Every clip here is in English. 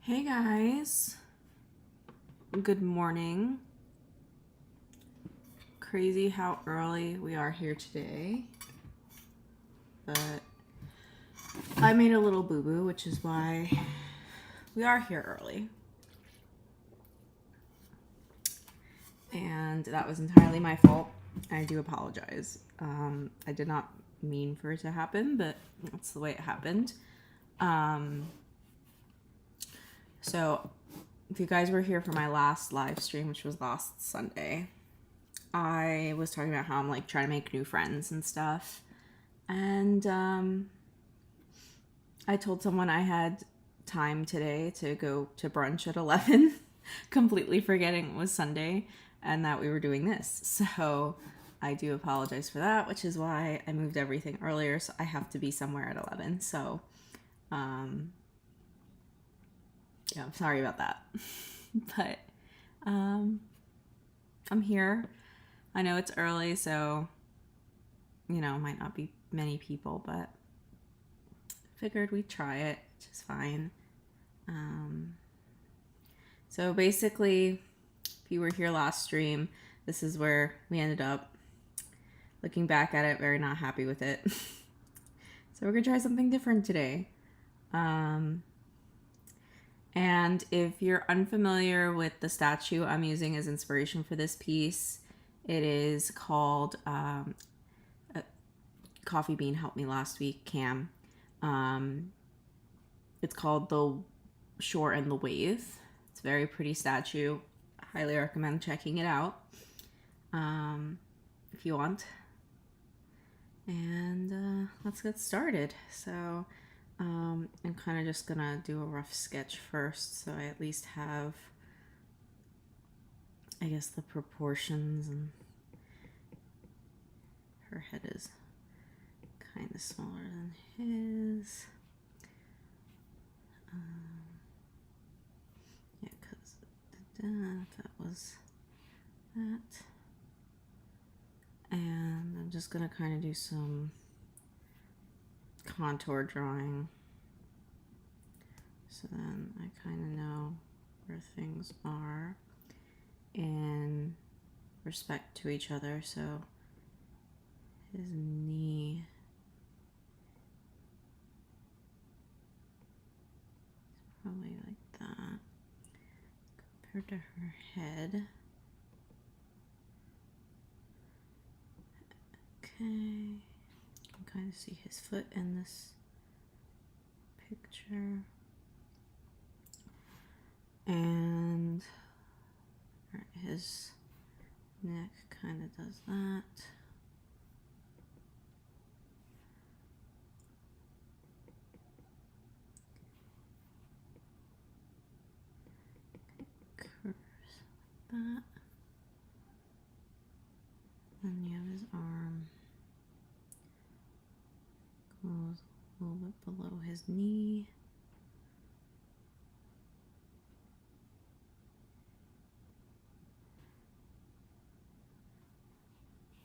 Hey guys, good morning. Crazy how early we are here today, but I made a little boo-boo, which is why we are here early. And that was entirely my fault. I do apologize. I did not mean for it to happen, but that's the way it happened. So if you guys were here for my last live stream, which was last Sunday, I was talking about how I'm like trying to make new friends and stuff. And I told someone I had time today to go to brunch at 11, completely forgetting it was Sunday and that we were doing this. So I do apologize for that, which is why I moved everything earlier. So I have to be somewhere at 11. So, yeah, I'm sorry about that. But I'm here. I know it's early, so, might not be many people, but figured we'd try it, which is fine. So basically, if you were here last stream, this is where we ended up. Looking back at it, very not happy with it. So we're gonna try something different today. And if you're unfamiliar with the statue I'm using as inspiration for this piece, it is called Coffee Bean Helped Me Last Week, Cam. It's called The Shore and the Wave. It's a very pretty statue. I highly recommend checking it out if you want. And let's get started. So I'm kind of just gonna do a rough sketch first, so I at least have, I guess, the proportions, and her head is kind of smaller than his. Yeah, because that was that. And I'm just gonna kind of do some contour drawing, so then I kind of know where things are in respect to each other. So his knee is probably like that compared to her head. Okay, you can kind of see his foot in this picture. And his neck kind of does that. Curves like that. Then you have his arm goes a little bit below his knee.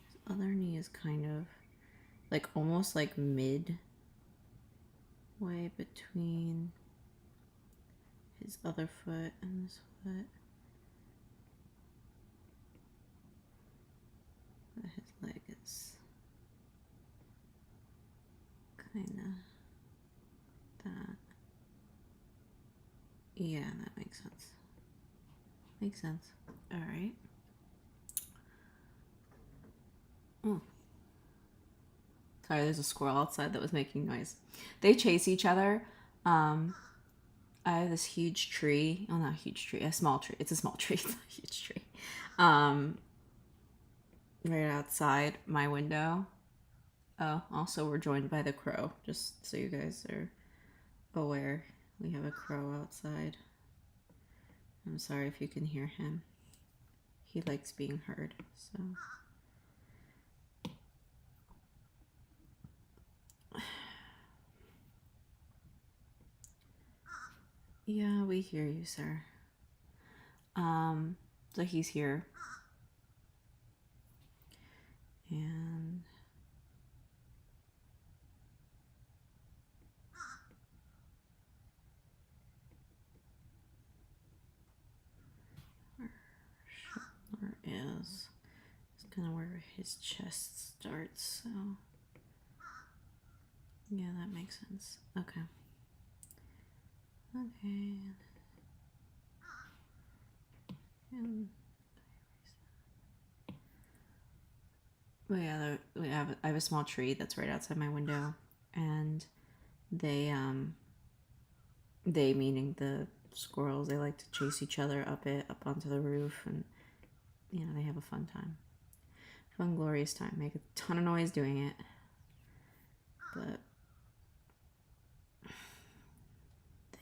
His other knee is kind of like almost like midway between his other foot and this foot. But his leg is kind of that. Yeah, that makes sense. Makes sense. All right. Oh. Sorry, there's a squirrel outside that was making noise. They chase each other. I have this huge tree. Oh, not a huge tree. A small tree. It's a small tree. It's not a huge tree. Right outside my window. Oh, also we're joined by the crow. Just so you guys are aware, we have a crow outside. I'm sorry if you can hear him. He likes being heard, so. Yeah, we hear you, sir. So he's here. And goes. It's kind of where his chest starts, so yeah, that makes sense. Okay. Okay. And well, yeah, I have a small tree that's right outside my window, and they meaning the squirrels, they like to chase each other up onto the roof, and you know, they have a fun time. Fun, glorious time. Make a ton of noise doing it, but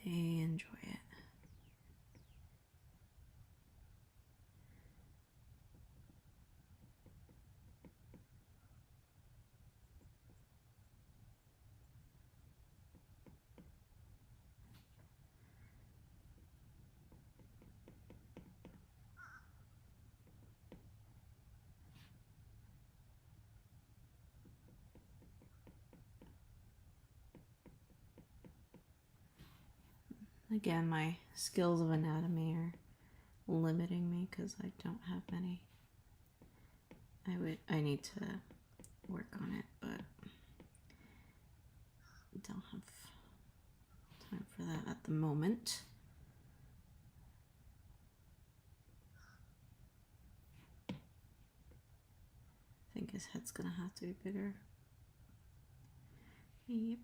they enjoy it. Again, my skills of anatomy are limiting me because I don't have many. I need to work on it, but don't have time for that at the moment. I think his head's gonna have to be bigger. Yep.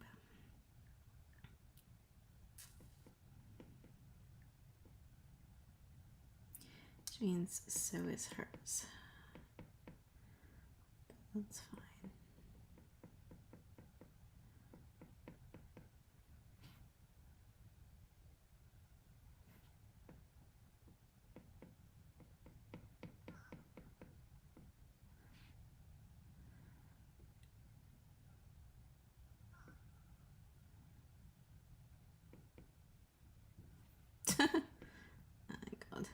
Which means so is hers. That's fine. Oh my god.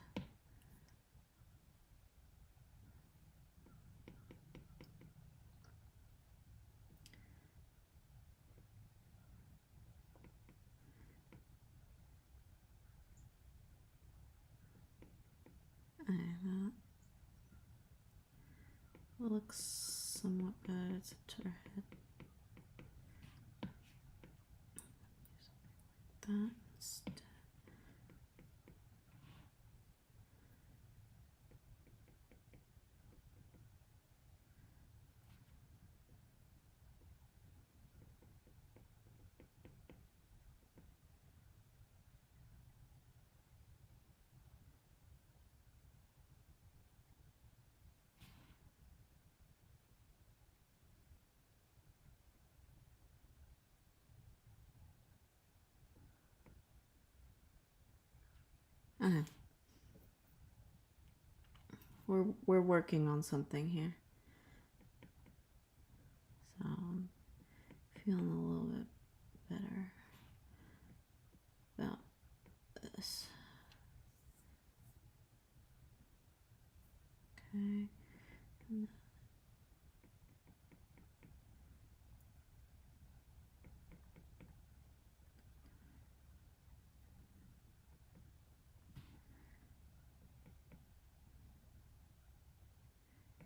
That looks somewhat bad. It's up to her head. That instead. Okay. We're working on something here. So I'm feeling a little bit better about this. Okay.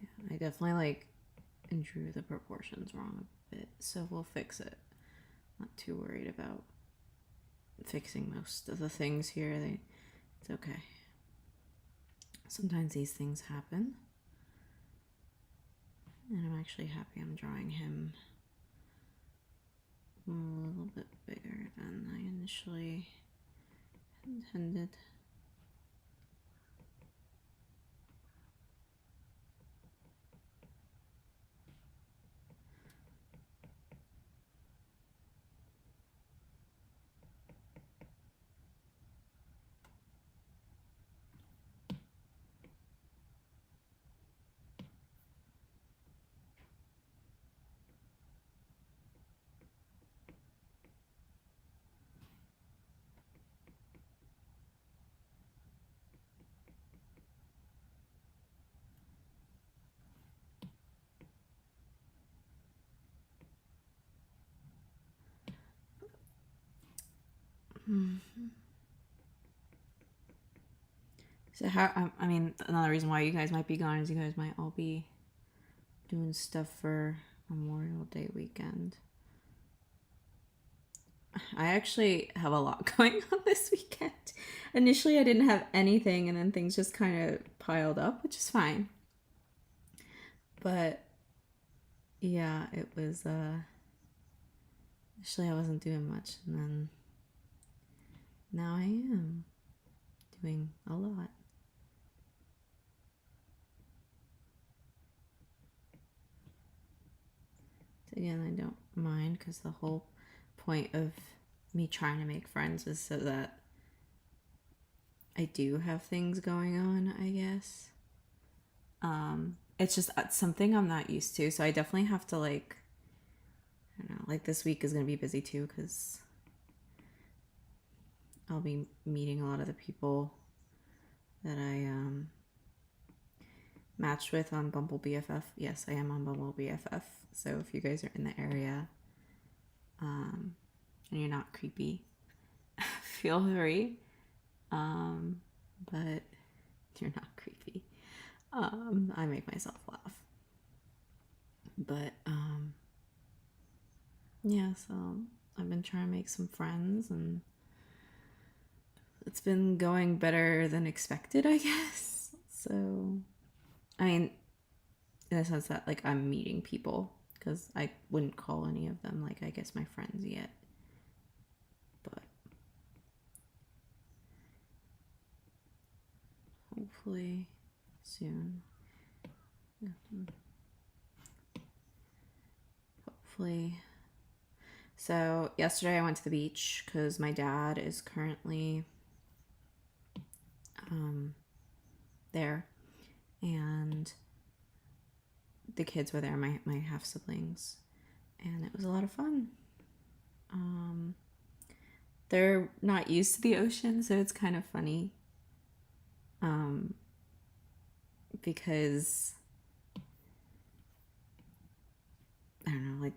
Yeah, I definitely drew the proportions wrong a bit, so we'll fix it. Not too worried about fixing most of the things here. It's okay. Sometimes these things happen. And I'm actually happy I'm drawing him a little bit bigger than I initially intended. So how? I mean, another reason why you guys might be gone is you guys might all be doing stuff for Memorial Day weekend. I actually have a lot going on this weekend. Initially, I didn't have anything, and then things just kind of piled up, which is fine. But yeah, it was. Initially, I wasn't doing much, and then now I am doing a lot. Again, I don't mind because the whole point of me trying to make friends is so that I do have things going on, I guess. It's just something I'm not used to, so I definitely have to I don't know, this week is gonna be busy too because I'll be meeting a lot of the people that I matched with on Bumble BFF. Yes, I am on Bumble BFF. So if you guys are in the area, and you're not creepy, feel free. But you're not creepy. I make myself laugh. But yeah, so I've been trying to make some friends, and it's been going better than expected, I guess. So, I mean, in the sense that I'm meeting people, because I wouldn't call any of them I guess my friends yet. But hopefully soon. Hopefully. So yesterday I went to the beach because my dad is currently there, and the kids were there, my half siblings, and it was a lot of fun. They're not used to the ocean, so it's kind of funny. Because I don't know,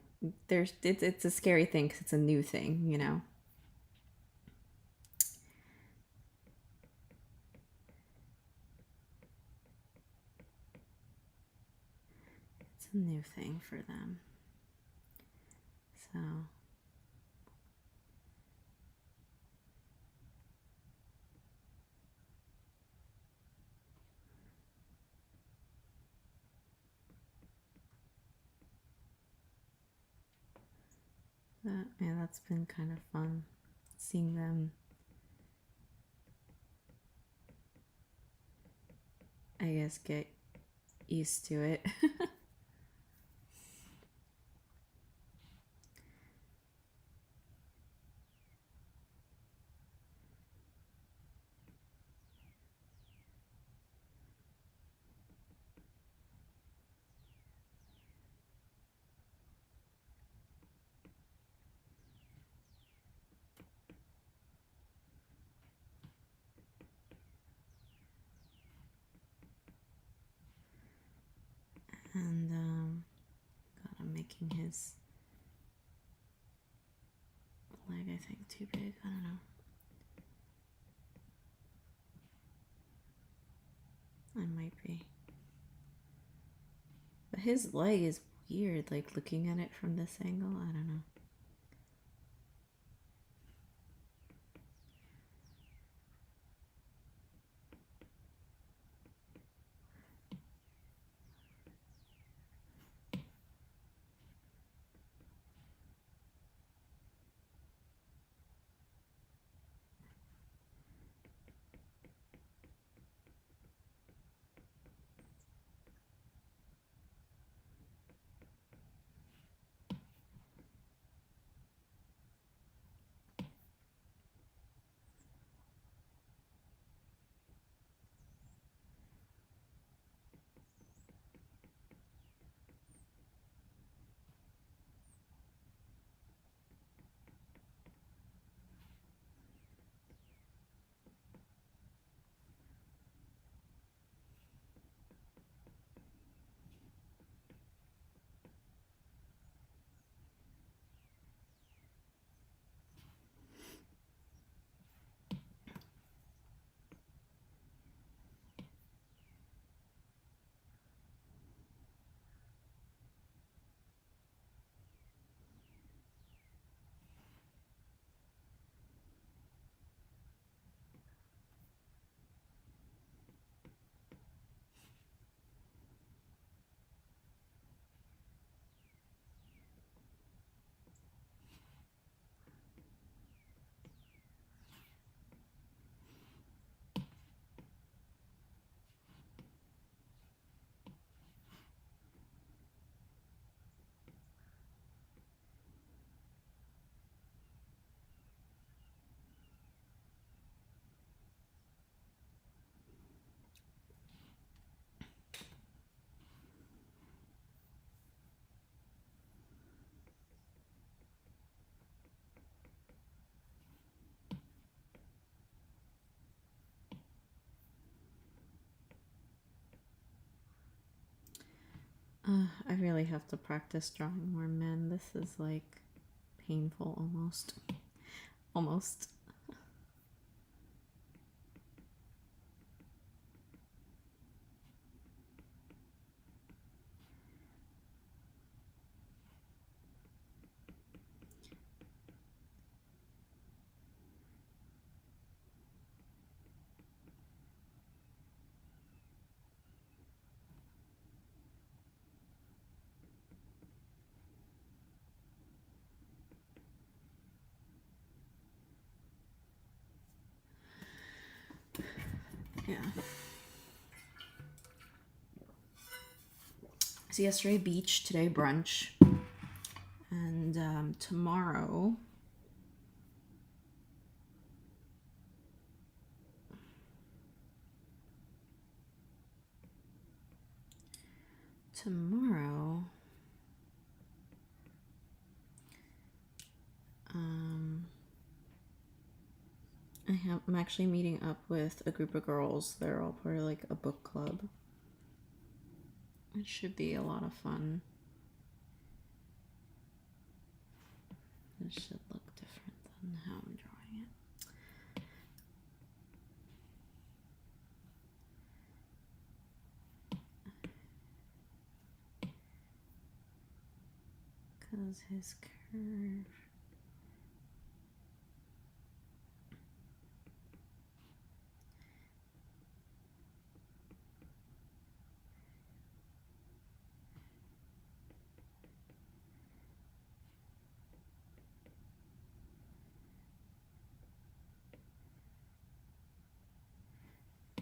it's a scary thing because it's a new thing, you know. It's a new thing for them. So yeah, that's been kind of fun seeing them, I guess, get used to it. And God, I'm making his leg, I think, too big. I don't know. I might be. But his leg is weird, looking at it from this angle. I don't know. I really have to practice drawing more men. This is like painful almost. Almost. Yeah. So yesterday beach, today brunch, and tomorrow I'm actually meeting up with a group of girls. They're all part of like a book club. It should be a lot of fun. This should look different than how I'm drawing it. Because his curve.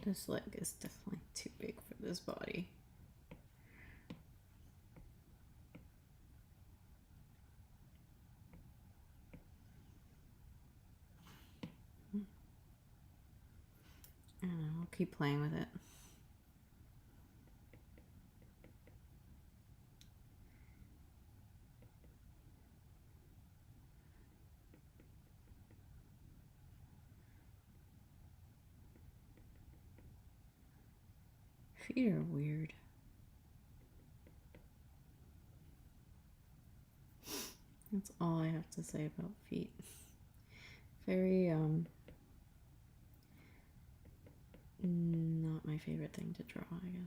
This leg is definitely too big for this body. I don't know, I'll keep playing with it. Feet are weird. That's all I have to say about feet. Very, not my favorite thing to draw, I guess.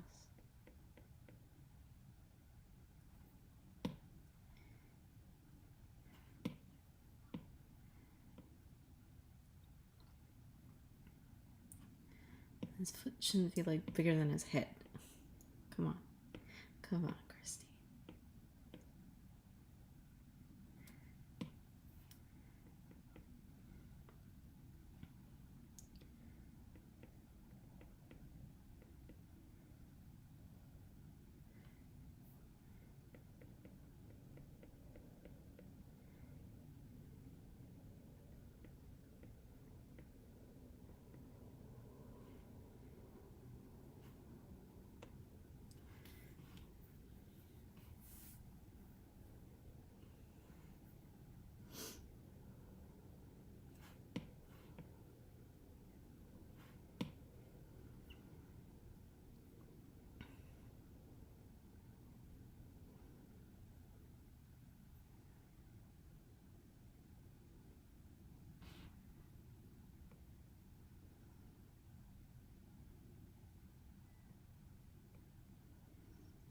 His foot shouldn't be like bigger than his head. Come on. Come on, Christy.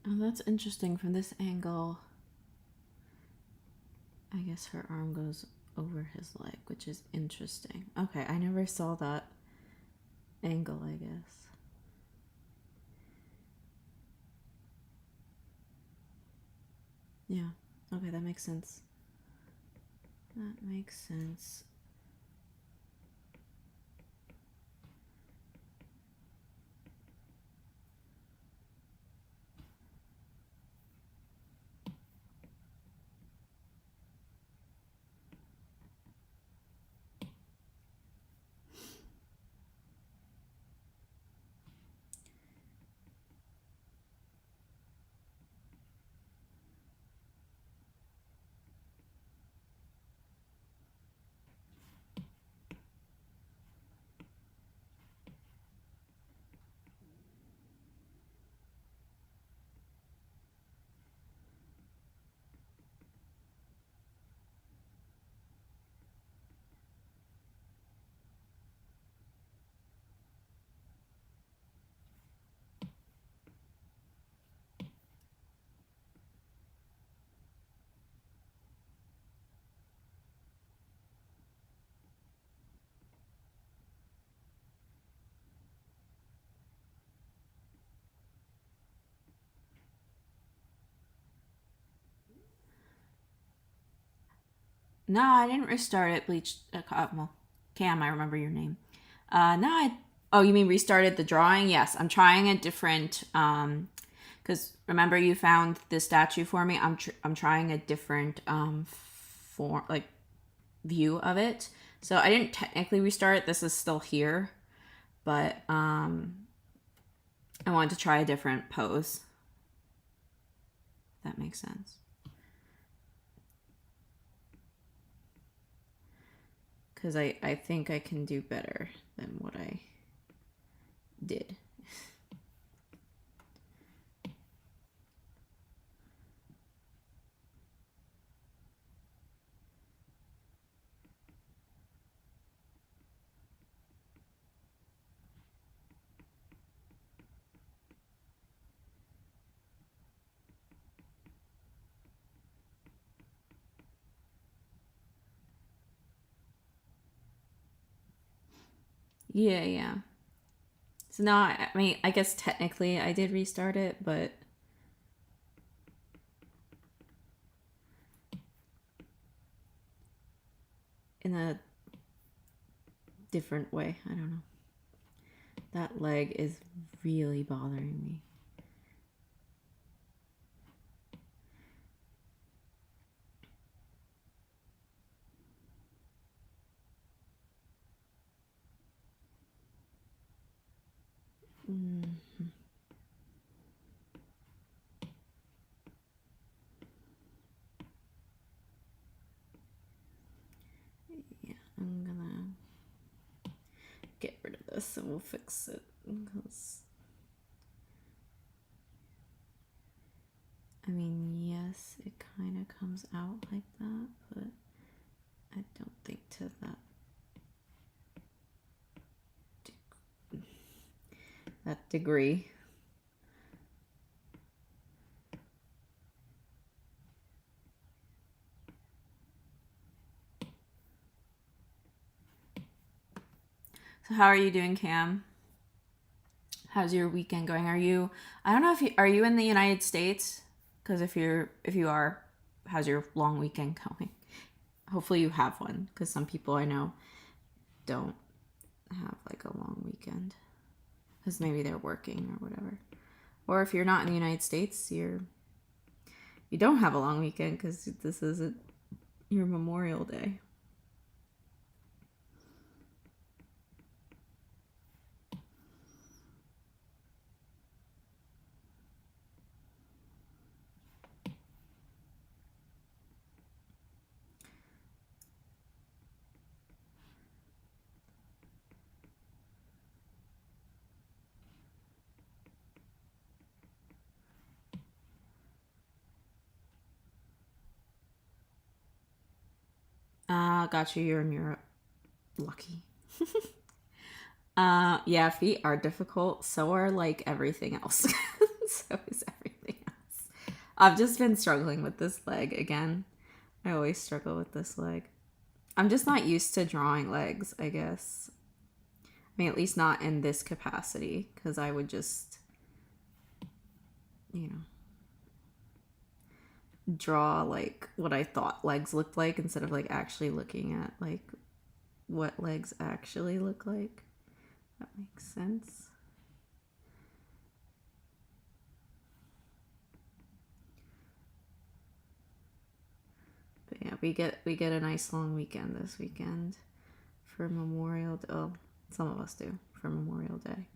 Oh, that's interesting. From this angle, I guess her arm goes over his leg, which is interesting. Okay, I never saw that angle, I guess. Yeah, okay, that makes sense. That makes sense. No, I didn't restart it. Bleach. Well, Cam, I remember your name. No, I. Oh, you mean restarted the drawing? Yes, I'm trying a different. Because remember you found this statue for me. I'm trying a different form, like view of it. So I didn't technically restart it. This is still here, but I wanted to try a different pose. If that makes sense. Because I think I can do better than what I did. Yeah, yeah. So now, I mean, I guess technically I did restart it, but in a different way. I don't know. That leg is really bothering me. Mm-hmm. Yeah, I'm gonna get rid of this and we'll fix it. Because, I mean, yes, it kind of comes out like that, but I don't think to that degree. So how are you doing, Cam? How's your weekend going? I don't know if are you in the United States? Because if you are, how's your long weekend going? Hopefully you have one, because some people I know don't have like a long weekend because maybe they're working or whatever. Or if you're not in the United States, you don't have a long weekend because this isn't your Memorial Day. Got you. You're in Europe. Lucky. Yeah, feet are difficult. So are like everything else. So is everything else. I've just been struggling with this leg again. I always struggle with this leg. I'm just not used to drawing legs, I guess. I mean, at least not in this capacity, because I would just, you know, draw like what I thought legs looked like instead of like actually looking at like what legs actually look like. That makes sense. But yeah, we get a nice long weekend this weekend for Memorial Day. Oh, some of us do for Memorial Day.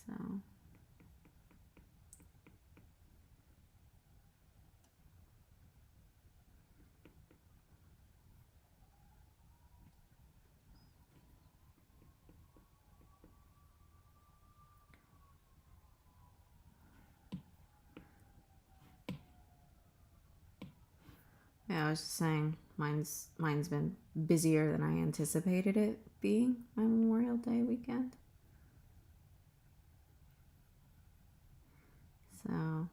So yeah, I was just saying mine's been busier than I anticipated it being my Memorial Day weekend. So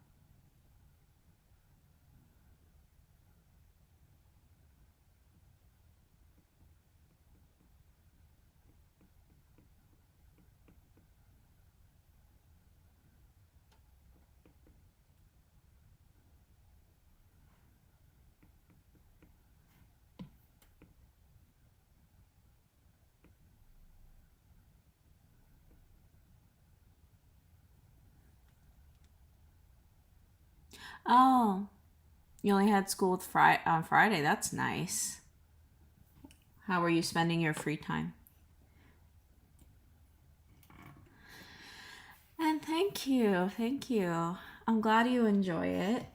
Oh, you only had school with on Friday. That's nice. How were you spending your free time? And thank you. Thank you. I'm glad you enjoy it.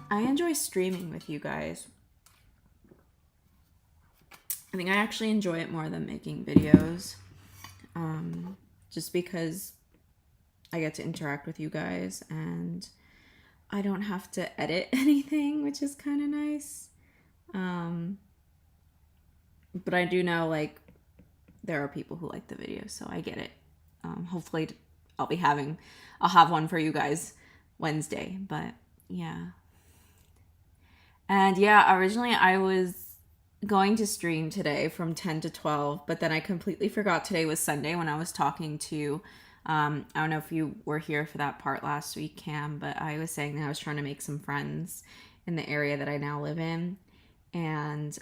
I enjoy streaming with you guys. I think I actually enjoy it more than making videos. Just because I get to interact with you guys and I don't have to edit anything, which is kind of nice. But I do know, like, there are people who like the videos, so I get it. Hopefully I'll have one for you guys Wednesday, but yeah. And yeah, originally I was going to stream today from 10 to 12, but then I completely forgot today was Sunday when I was talking to, I don't know if you were here for that part last week, Cam, but I was saying that I was trying to make some friends in the area that I now live in. And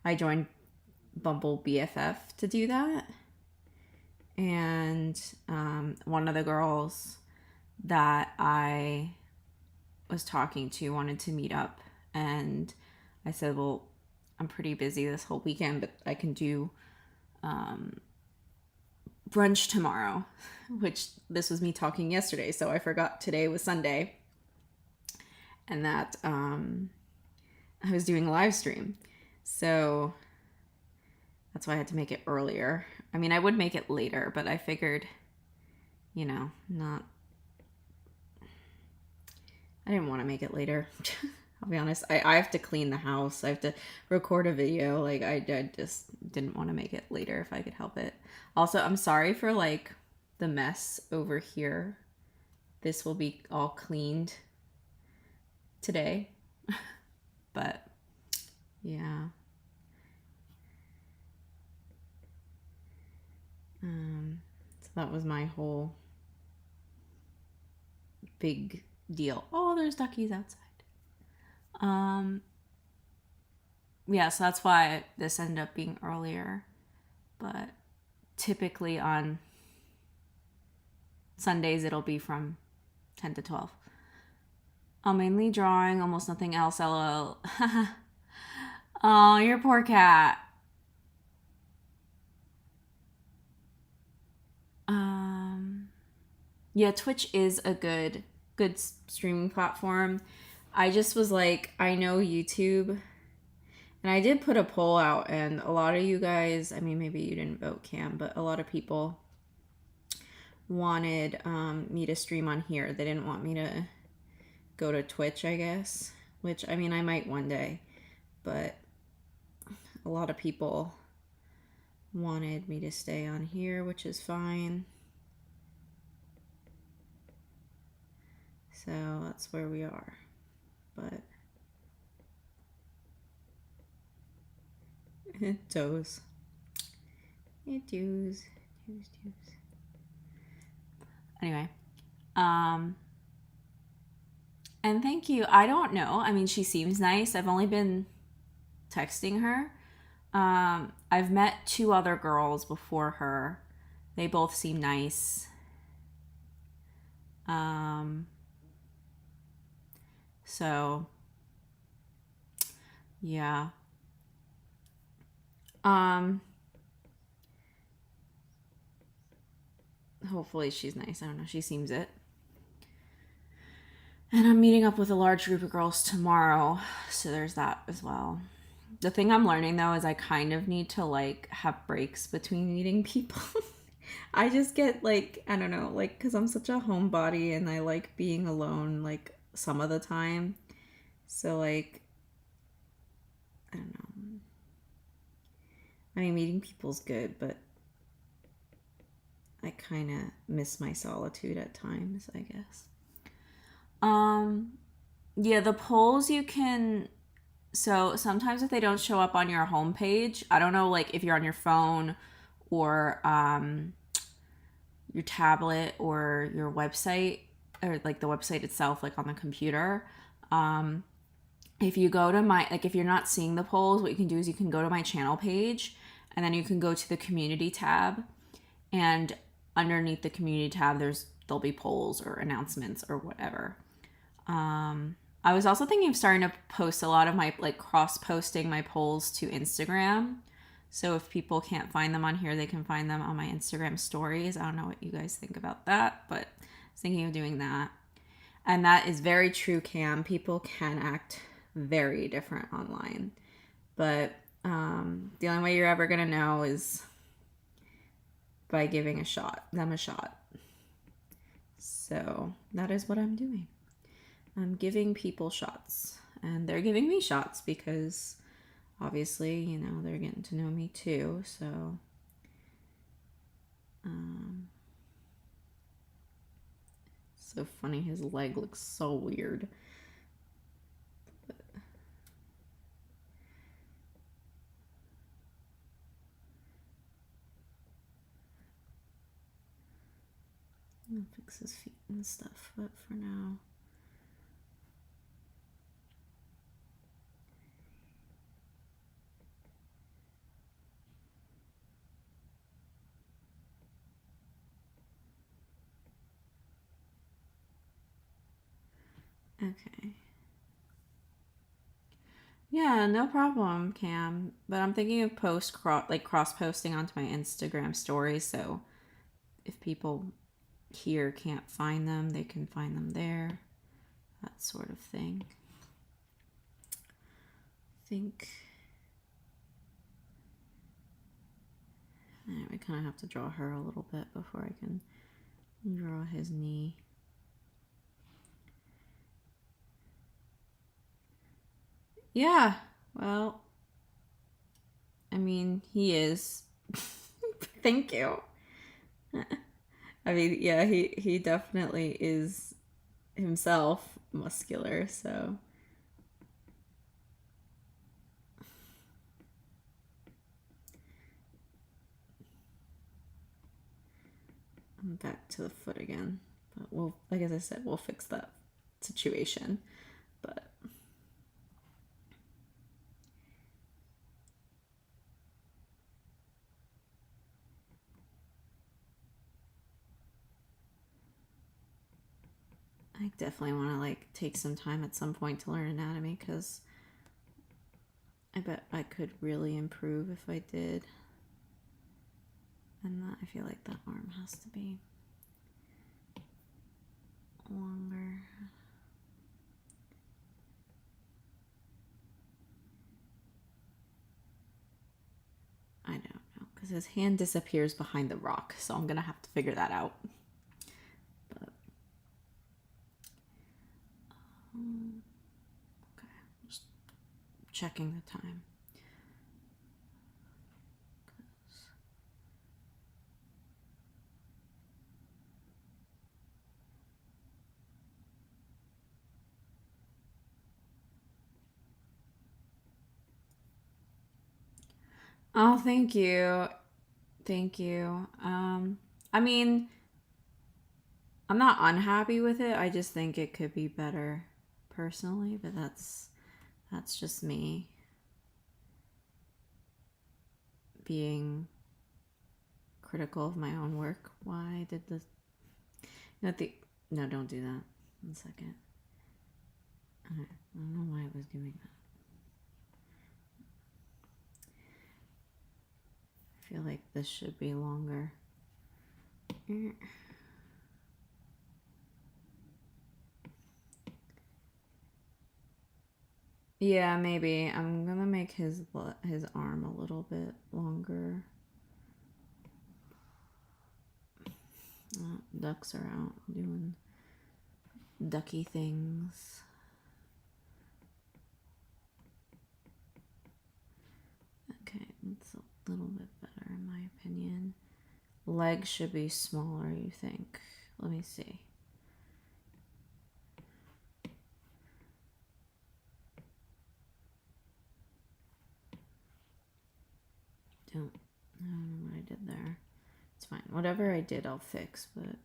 I joined Bumble BFF to do that. And one of the girls that I was talking to wanted to meet up, and I said, well, I'm pretty busy this whole weekend, but I can do brunch tomorrow, which this was me talking yesterday, so I forgot today was Sunday, and that I was doing a live stream. So that's why I had to make it earlier. I mean, I would make it later, but I figured, I didn't want to make it later. I'll be honest. I have to clean the house. I have to record a video. Like, I just didn't want to make it later if I could help it. Also, I'm sorry for, like, the mess over here. This will be all cleaned today. But, yeah. So that was my whole big deal. Oh, there's duckies outside. Yeah, so that's why this ended up being earlier. But typically on Sundays it'll be from 10 to 12. I'm mainly drawing, almost nothing else, lol. Oh, your poor cat. Yeah, Twitch is a good streaming platform. I just was like, I know YouTube, and I did put a poll out, and a lot of you guys, I mean, maybe you didn't vote, Cam, but a lot of people wanted me to stream on here. They didn't want me to go to Twitch, I guess, which, I mean, I might one day, but a lot of people wanted me to stay on here, which is fine. So that's where we are. But it does. It does. Anyway. And thank you. I don't know. I mean, she seems nice. I've only been texting her. I've met 2 other girls before her. They both seem nice. So yeah. Hopefully she's nice. I don't know. She seems it. And I'm meeting up with a large group of girls tomorrow, so there's that as well. The thing I'm learning, though, is I kind of need to, like, have breaks between meeting people. I just get, like, I don't know, like, because I'm such a homebody and I like being alone, like, some of the time. So, like, I don't know. I mean, meeting people's good, but I kind of miss my solitude at times, I guess. Yeah, the polls you can, so sometimes if they don't show up on your homepage, I don't know, like, if you're on your phone or your tablet or your website, or like the website itself, like on the computer. If you go to like, if you're not seeing the polls, what you can do is you can go to my channel page, and then you can go to the community tab, and underneath the community tab there'll be polls or announcements or whatever. I was also thinking of starting to post a lot of my, like, cross-posting my polls to Instagram. So if people can't find them on here, they can find them on my Instagram stories. I don't know what you guys think about that, but I was thinking of doing that. And that is very true, Cam. People can act very different online. But the only way you're ever going to know is by giving them a shot. So that is what I'm doing. I'm giving people shots, and they're giving me shots because obviously, you know, they're getting to know me too. So so funny, his leg looks so weird. But I'll fix his feet and stuff, but for now. Okay. Yeah, no problem, Cam. But I'm thinking of cross posting onto my Instagram stories, so if people here can't find them, they can find them there. That sort of thing. I think we kind of have to draw her a little bit before I can draw his knee. Yeah, well, I mean, he is. Thank you. I mean, yeah, he definitely is himself muscular, so. I'm back to the foot again. But we'll, like as I said, we'll fix that situation. But I definitely want to like take some time at some point to learn anatomy, because I bet I could really improve if I did. And I feel like that arm has to be longer. I don't know, because his hand disappears behind the rock, so I'm gonna have to figure that out. But okay, just checking the time. Oh, thank you. Thank you. I mean, I'm not unhappy with it. I just think it could be better personally, but that's just me being critical of my own work. Why did this? No, don't do that. 1 second. I don't know why I was doing that. I feel like this should be longer. Yeah, maybe. I'm gonna make his arm a little bit longer. Ducks are out doing ducky things. Okay, that's a little bit better in my opinion. Legs should be smaller, you think? Let me see. I don't know what I did there. It's fine. Whatever I did, I'll fix, but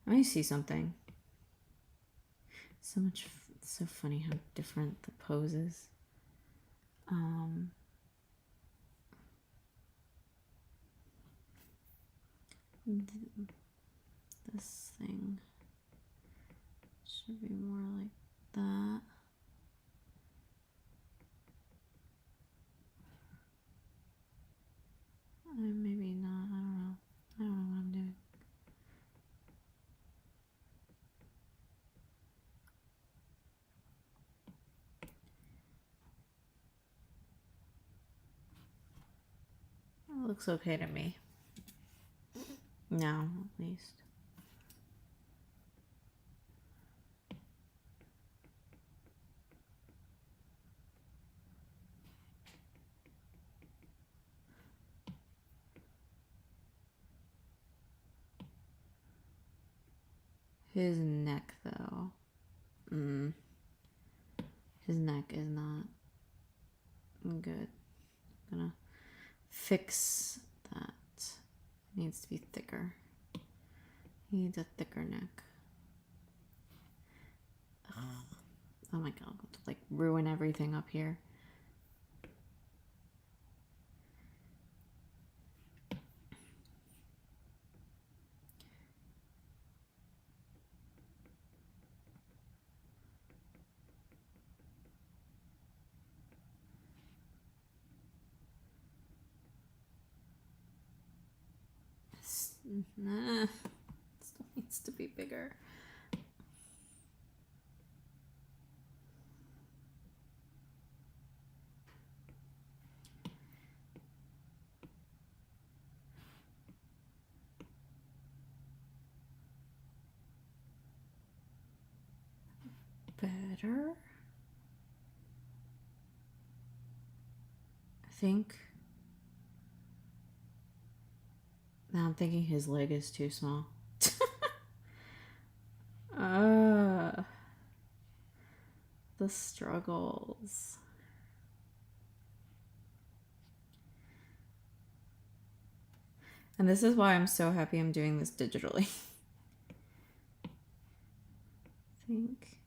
let me see something. So funny how different the poses. This thing. Should be more like that. Maybe not. I don't know. I don't know what I'm doing. It looks okay to me. Now, at least. His neck, though. His neck is not good. I'm gonna fix that. It needs to be thicker. He needs a thicker neck. Ugh. Oh my god, I'll like ruin everything up here. Nah, still needs to be bigger. Better? I think. Now I'm thinking his leg is too small. The struggles. And this is why I'm so happy I'm doing this digitally. I think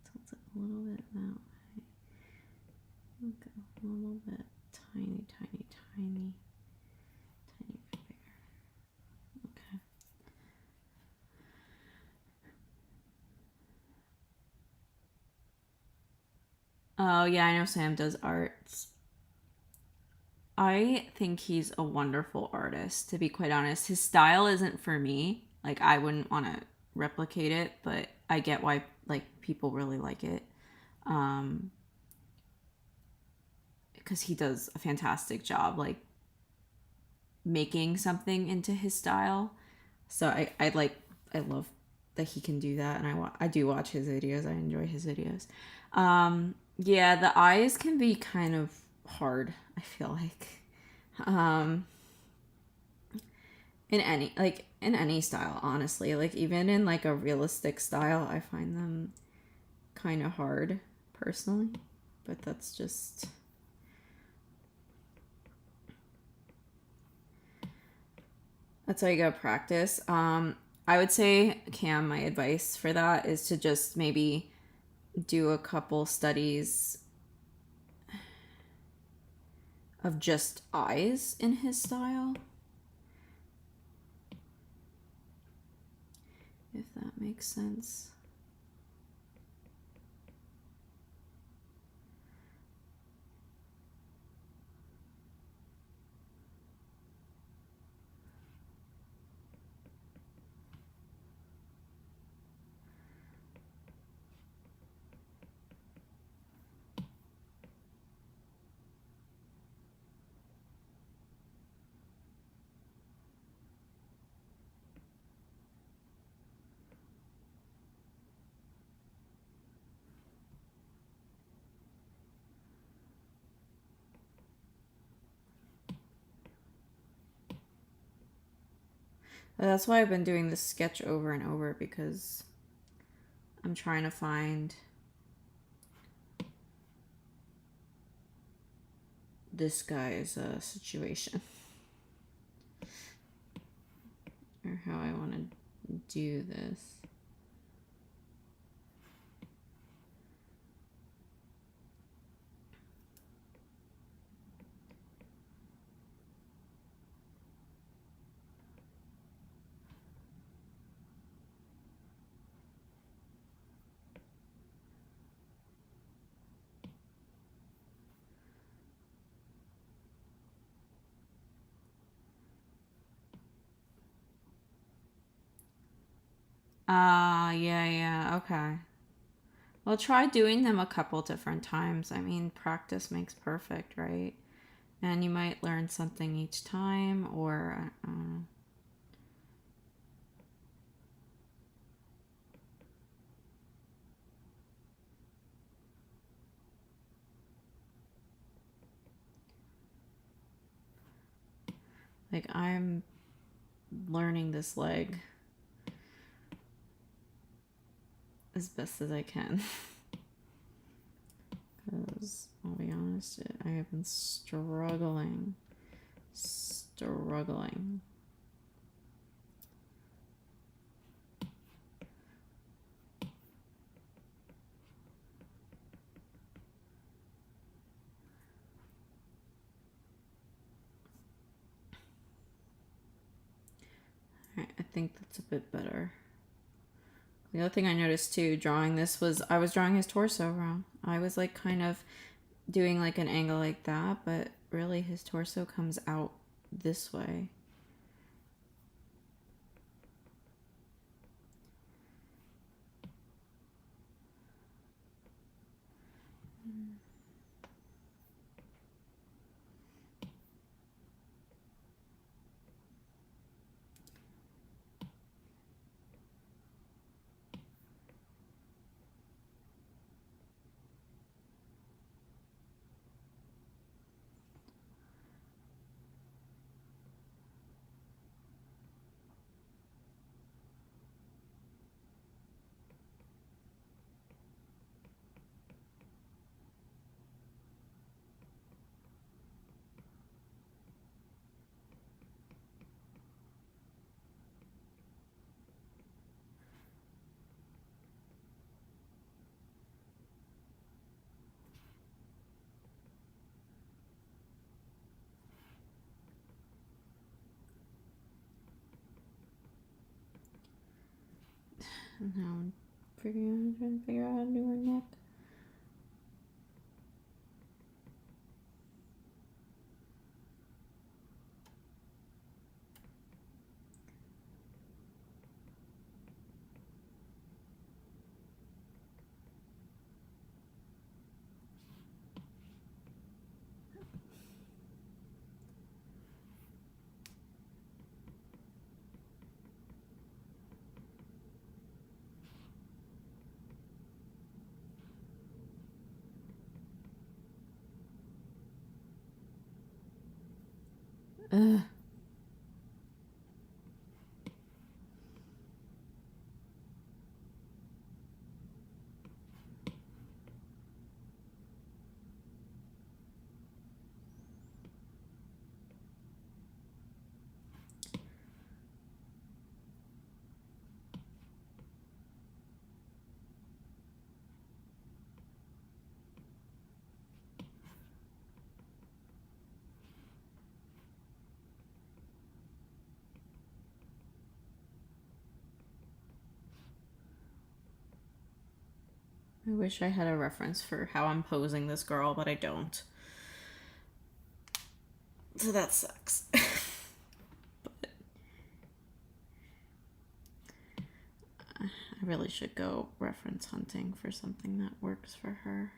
tilt it a little bit that way. Okay, a little bit tiny bit bigger. Okay. Oh yeah, I know Sam does arts. I think he's a wonderful artist, to be quite honest. His style isn't for me. Like, I wouldn't want to replicate it, but I get why, like, people really like it. Because he does a fantastic job, like, making something into his style. So I love that he can do that, and I do watch his videos. I enjoy his videos. Yeah, the eyes can be kind of hard, I feel like. In any style, honestly. Like, even in like a realistic style, I find them kind of hard personally, but that's just how you gotta practice. I would say, Cam, my advice for that is to just maybe do a couple studies of just eyes in his style, if that makes sense. That's why I've been doing this sketch over and over, because I'm trying to find this guy's situation, or how I want to do this. Yeah, okay. Well, try doing them a couple different times. I mean, practice makes perfect, right? And you might learn something each time, or like I'm learning this leg as best as I can. Because I'll be honest, I have been struggling. Alright, I think that's a bit better. The other thing I noticed too, drawing this, was I was drawing his torso wrong. I was like kind of doing like an angle like that, but really his torso comes out this way. And now I'm trying to figure out how to do her neck. Ugh. I wish I had a reference for how I'm posing this girl, but I don't. So that sucks. But I really should go reference hunting for something that works for her.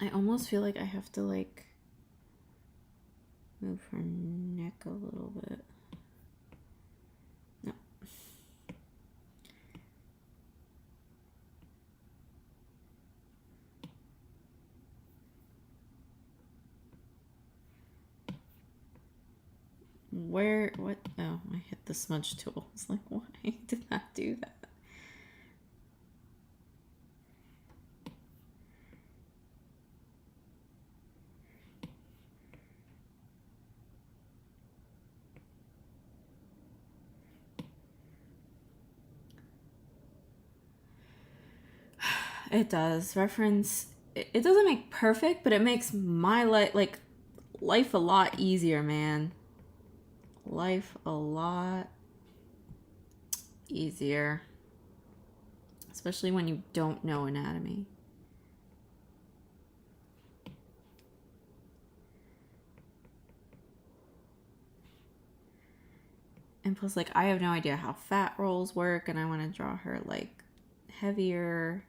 I almost feel like I have to like move her neck a little bit. No. Where, what? Oh, I hit the smudge tool. It's like, why did I do that? It does. Reference, it doesn't make perfect, but it makes my life a lot easier, man. Life a lot easier, especially when you don't know anatomy. And plus, like, I have no idea how fat rolls work, and I want to draw her, like, heavier.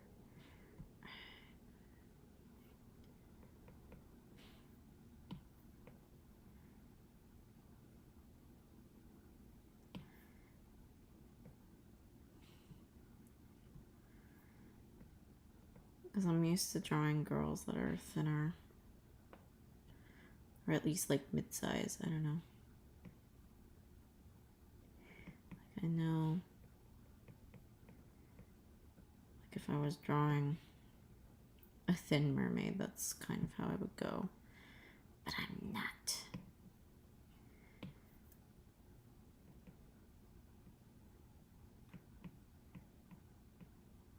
Because I'm used to drawing girls that are thinner. Or at least, like, mid-size. I don't know. Like, I know. Like, if I was drawing a thin mermaid, that's kind of how I would go. But I'm not.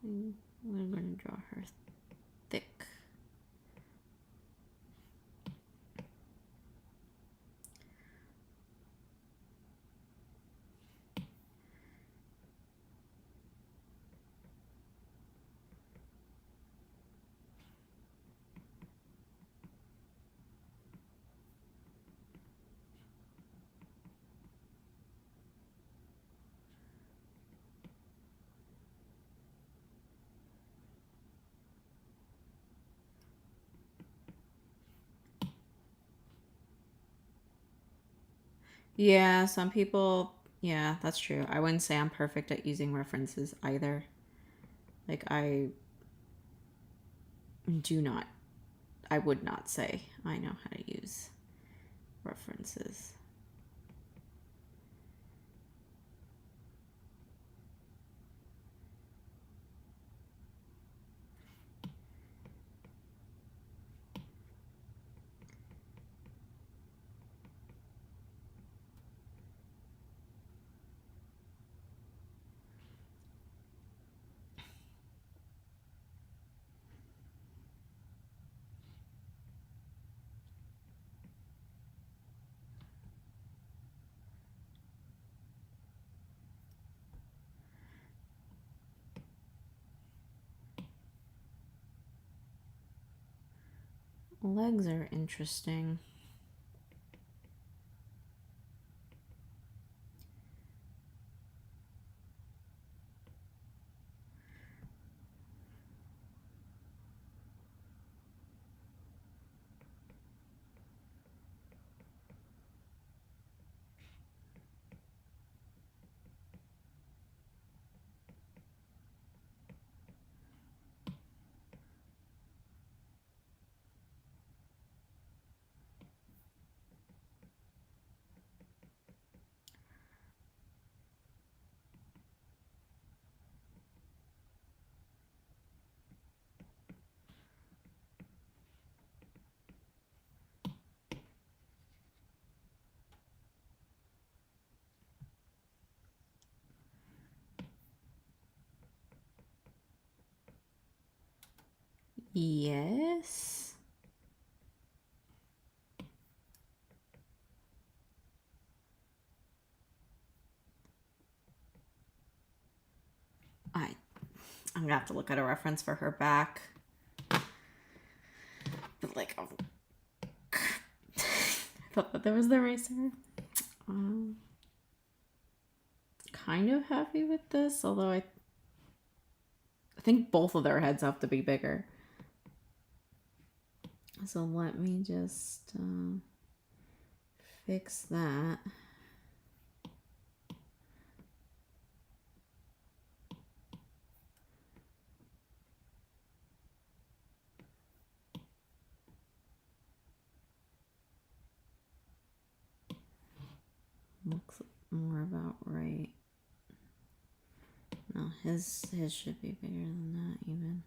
I'm going to draw her thick. Yeah, some people, yeah, that's true. I wouldn't say I'm perfect at using references either. Like, I would not say I know how to use references. Legs are interesting. Yes. I'm gonna have to look at a reference for her back. But like, oh, I thought that there was the eraser. Kind of happy with this, although I think both of their heads have to be bigger. So let me just fix that. Looks more about right. No, his should be bigger than that even.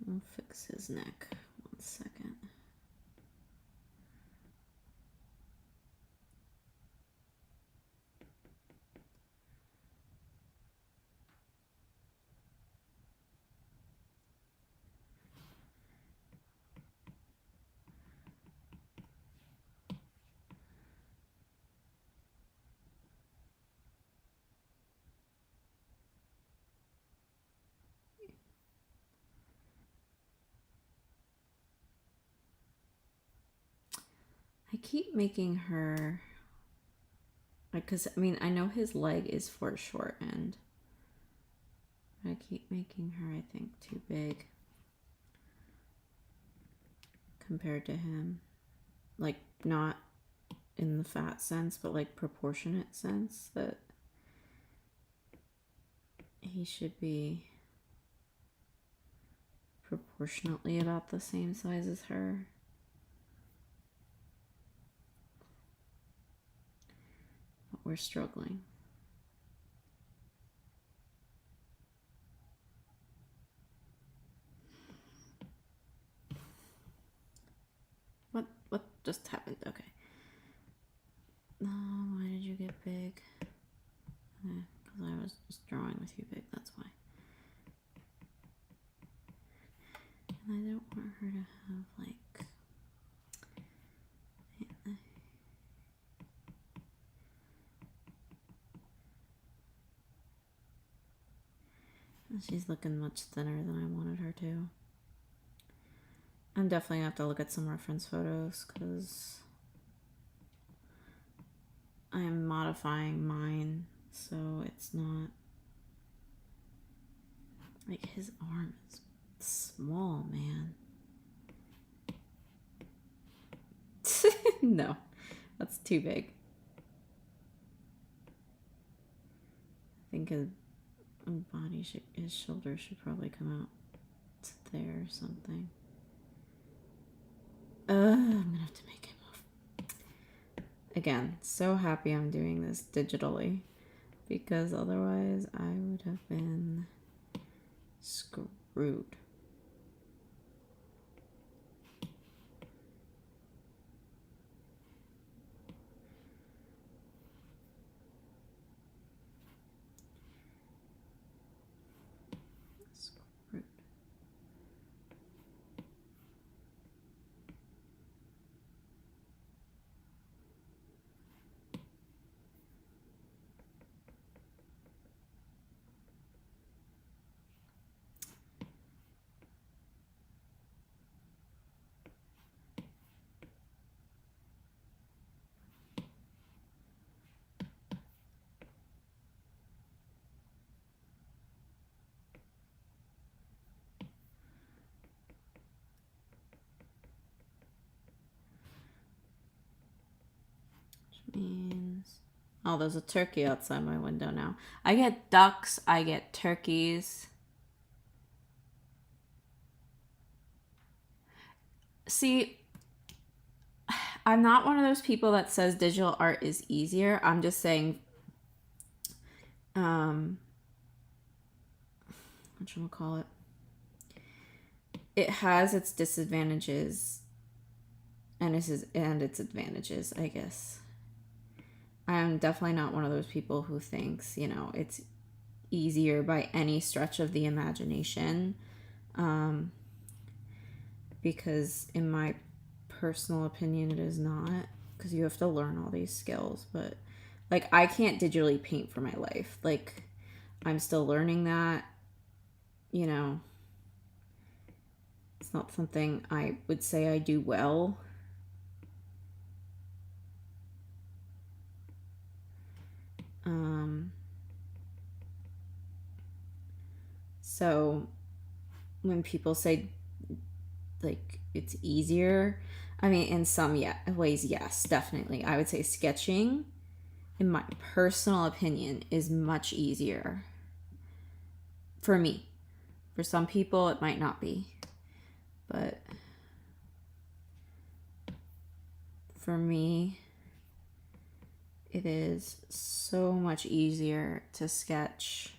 I'll fix his neck. 1 second. I keep making her, like, because I mean, I know his leg is foreshortened. I keep making her, I think, too big compared to him. Like, not in the fat sense, but like proportionate sense that he should be proportionately about the same size as her. But we're struggling. What just happened? Okay. Why did you get big? Because I was just drawing with you big, that's why. And I don't want her to have, like... She's looking much thinner than I wanted her to. I'm definitely going to have to look at some reference photos, because I'm modifying mine, so it's not... Like, his arm is small, man. No, that's too big. I think his body should, his shoulders should probably come out to there or something. I'm gonna have to make him off. Again, so happy I'm doing this digitally, because otherwise I would have been screwed. Means, oh, there's a turkey outside my window now. I get ducks, I get turkeys. See, I'm not one of those people that says digital art is easier. I'm just saying, whatchamacallit? It has its disadvantages and its advantages, I guess. I'm definitely not one of those people who thinks, you know, it's easier by any stretch of the imagination. Because in my personal opinion, it is not, because you have to learn all these skills. But like, I can't digitally paint for my life. Like, I'm still learning that, you know. It's not something I would say I do well. So when people say like it's easier, I mean, in some ways, yes, definitely. I would say sketching, in my personal opinion, is much easier for me. For some people, it might not be, but for me, it is so much easier to sketch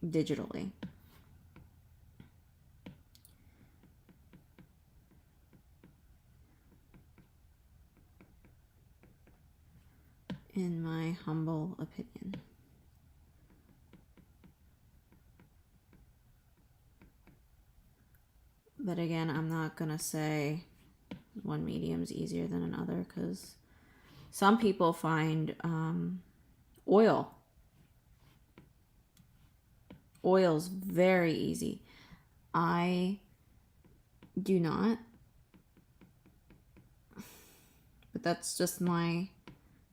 digitally. In my humble opinion. But again, I'm not gonna say one medium's easier than another, because some people find oil oils very easy. I do not. But that's just my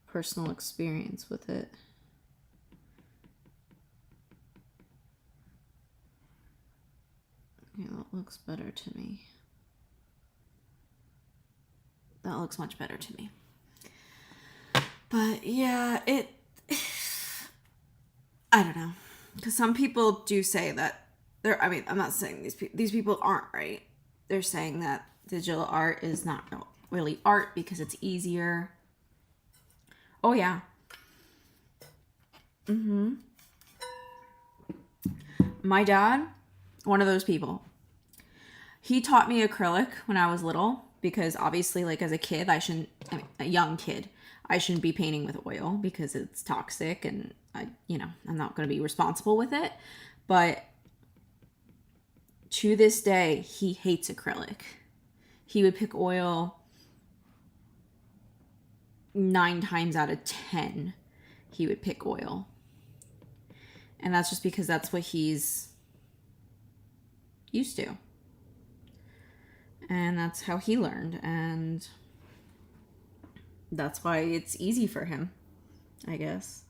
personal experience with it. Yeah, that looks better to me. That looks much better to me. But yeah, I don't know. Because some people do say that I mean, I'm not saying these people aren't right. They're saying that digital art is not really art because it's easier. Oh yeah. My dad, one of those people. He taught me acrylic when I was little because obviously, like as a kid, a young kid, I shouldn't be painting with oil because it's toxic and I'm not going to be responsible with it. But to this day, he hates acrylic. He would pick oil 9 times out of 10. He would pick oil. And that's just because that's what he's used to. And that's how he learned. And that's why it's easy for him, I guess.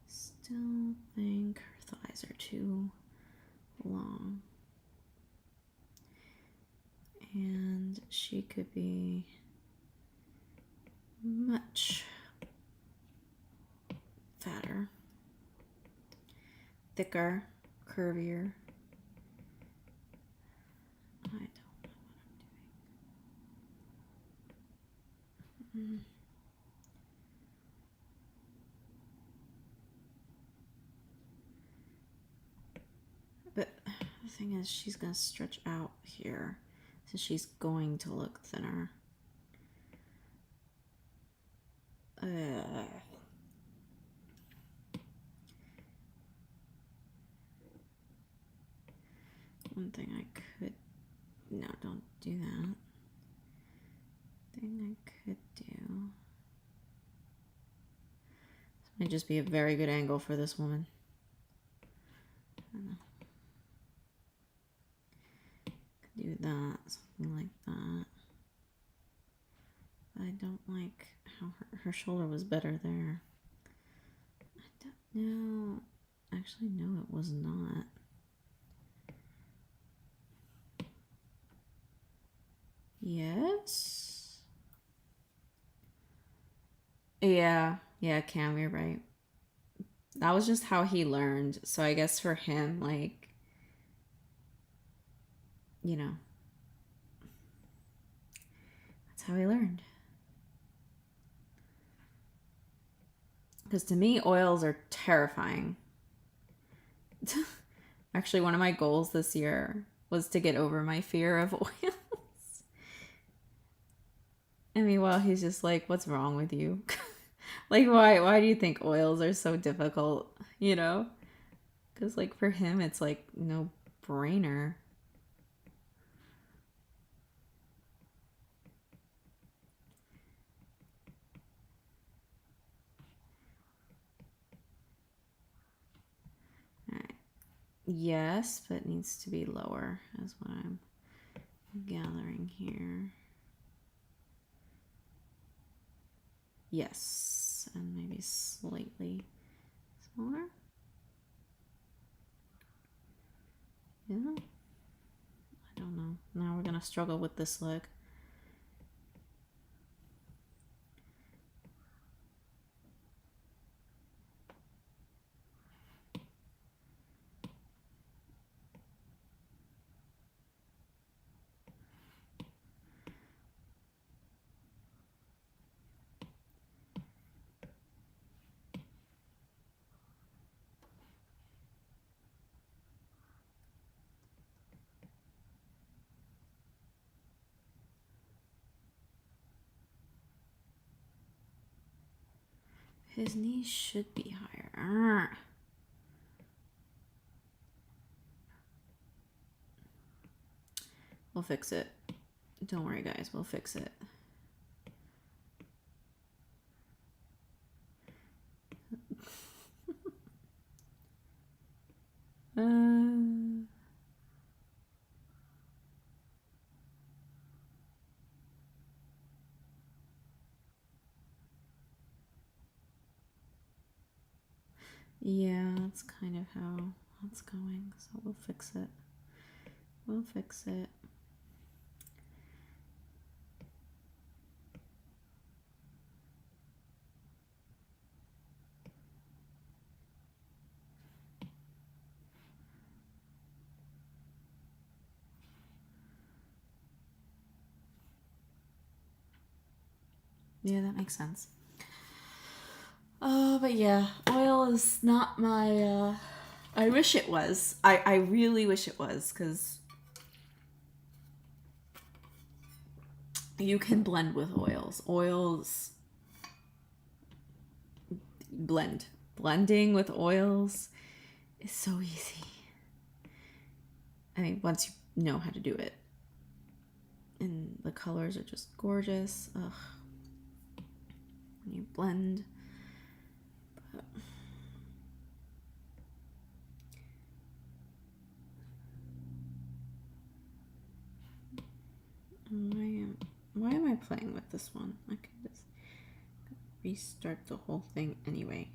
Still think her thighs are too long. And she could be much fatter, thicker, curvier. I don't know what I'm doing. But the thing is, she's going to stretch out here, so she's going to look thinner. One thing I could... No, don't do that. Thing I could do... This might just be a very good angle for this woman. I don't know. Could do that, something like that. But I don't like how her shoulder was better there. I don't know. Actually, no, it was not. Yes? Yeah, Cam, you're right. That was just how he learned. So I guess for him, like, that's how he learned. Because to me, oils are terrifying. Actually, one of my goals this year was to get over my fear of oils. And meanwhile, he's just like, what's wrong with you? Like, why do you think oils are so difficult? Because, like, for him, it's like no brainer. All right. Yes, but it needs to be lower, is what I'm gathering here. Yes, and maybe slightly smaller. Yeah. I don't know. Now we're gonna struggle with this leg. His knees should be higher. Arrgh. We'll fix it. Don't worry, guys. We'll fix it. Yeah, that's kind of how that's going. So we'll fix it. We'll fix it. Yeah, that makes sense. But yeah, oil is not my, I wish it was. I really wish it was, because you can blend with oils. Oils blend. Blending with oils is so easy. I mean, once you know how to do it. And the colors are just gorgeous. Ugh. When you blend. But why am I playing with this one? I can just restart the whole thing anyway.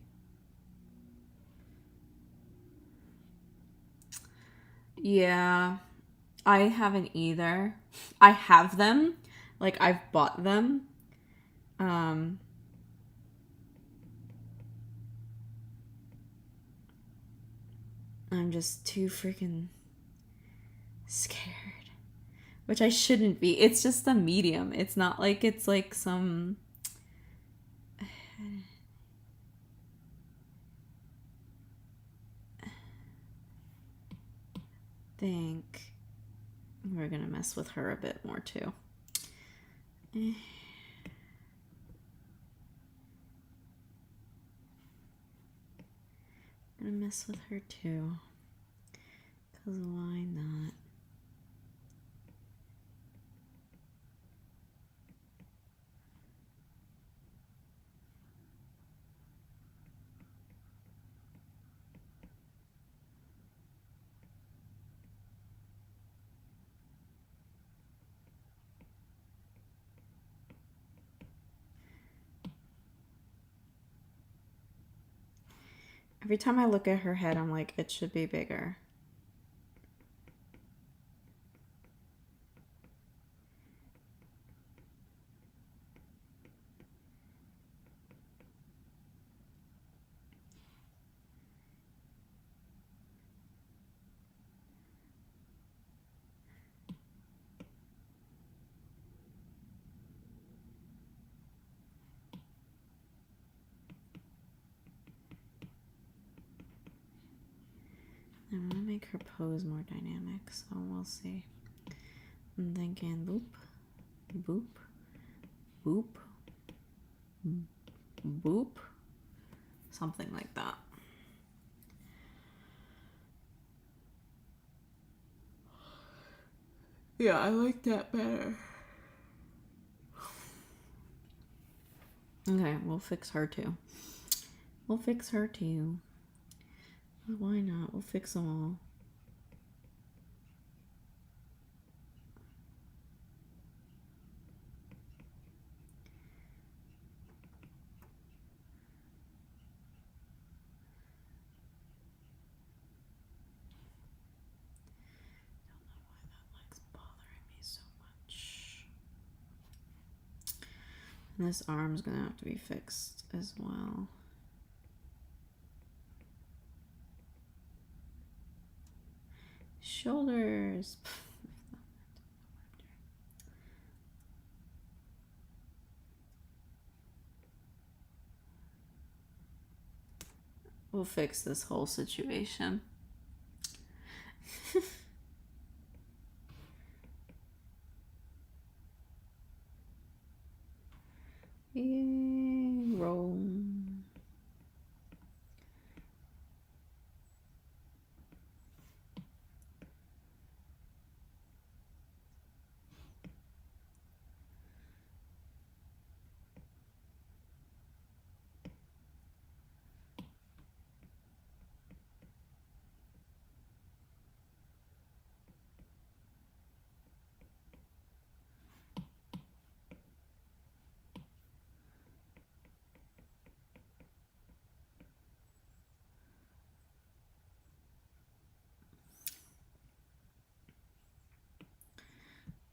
Yeah, I haven't either. I have them. Like, I've bought them. I'm just too freaking scared. Which I shouldn't be. It's just a medium. It's not like it's like some... think we're gonna mess with her a bit more too. Gonna mess with her too, because why not? Every time I look at her head, I'm like, it should be bigger. I want to make her pose more dynamic, so we'll see. I'm thinking boop, boop, boop, boop, something like that. Yeah, I like that better. Okay, we'll fix her too. We'll fix her too. Why not? We'll fix them all. And this arm's gonna have to be fixed as well. Shoulders. We'll fix this whole situation. Yeah, roll.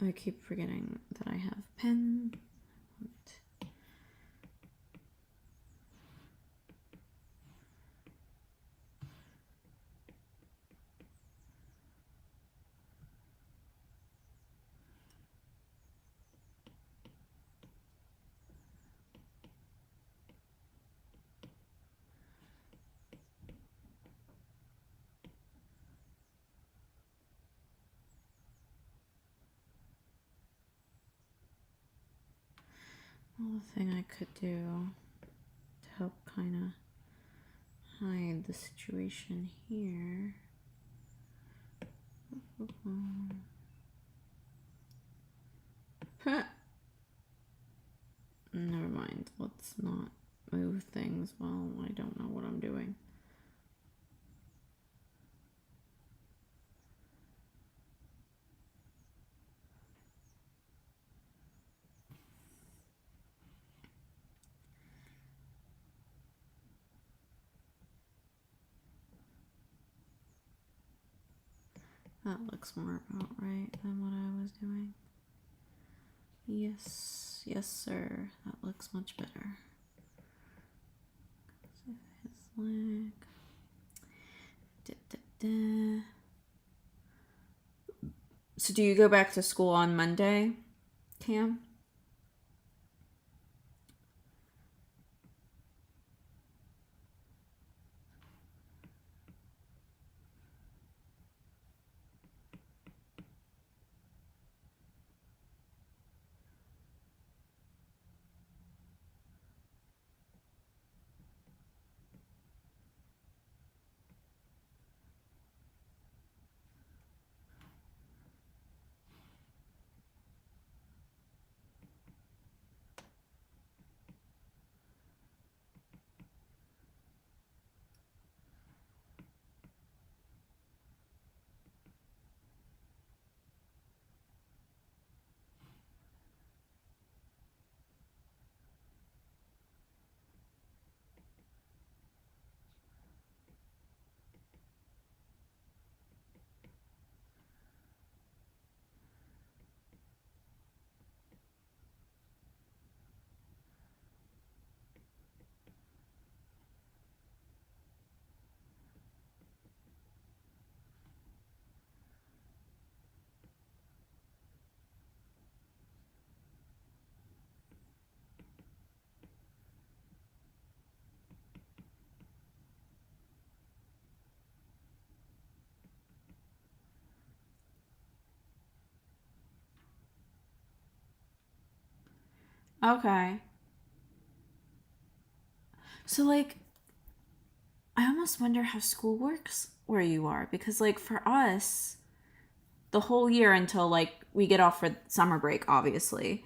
I keep forgetting that I have pen. Well, the thing I could do to help kind of hide the situation here. Never mind. Let's not move things while I don't know what I'm doing. That looks more about right than what I was doing. Yes, yes, sir. That looks much better. His leg. So, do you go back to school on Monday, Cam? Okay. So, like, I almost wonder how school works where you are, because, like, for us, the whole year until, like, we get off for summer break, obviously,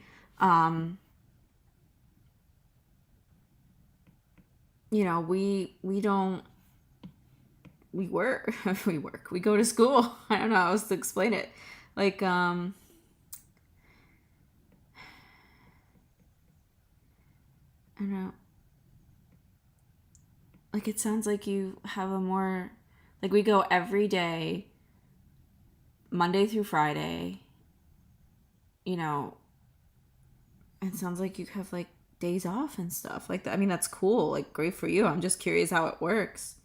you know, we don't, we work, we go to school. I don't know how else to explain it. Like, I don't know. Like, it sounds like you have a more, like, we go every day, Monday through Friday, you know. It sounds like you have, like, days off and stuff like that. I mean, that's cool. Like, great for you. I'm just curious how it works.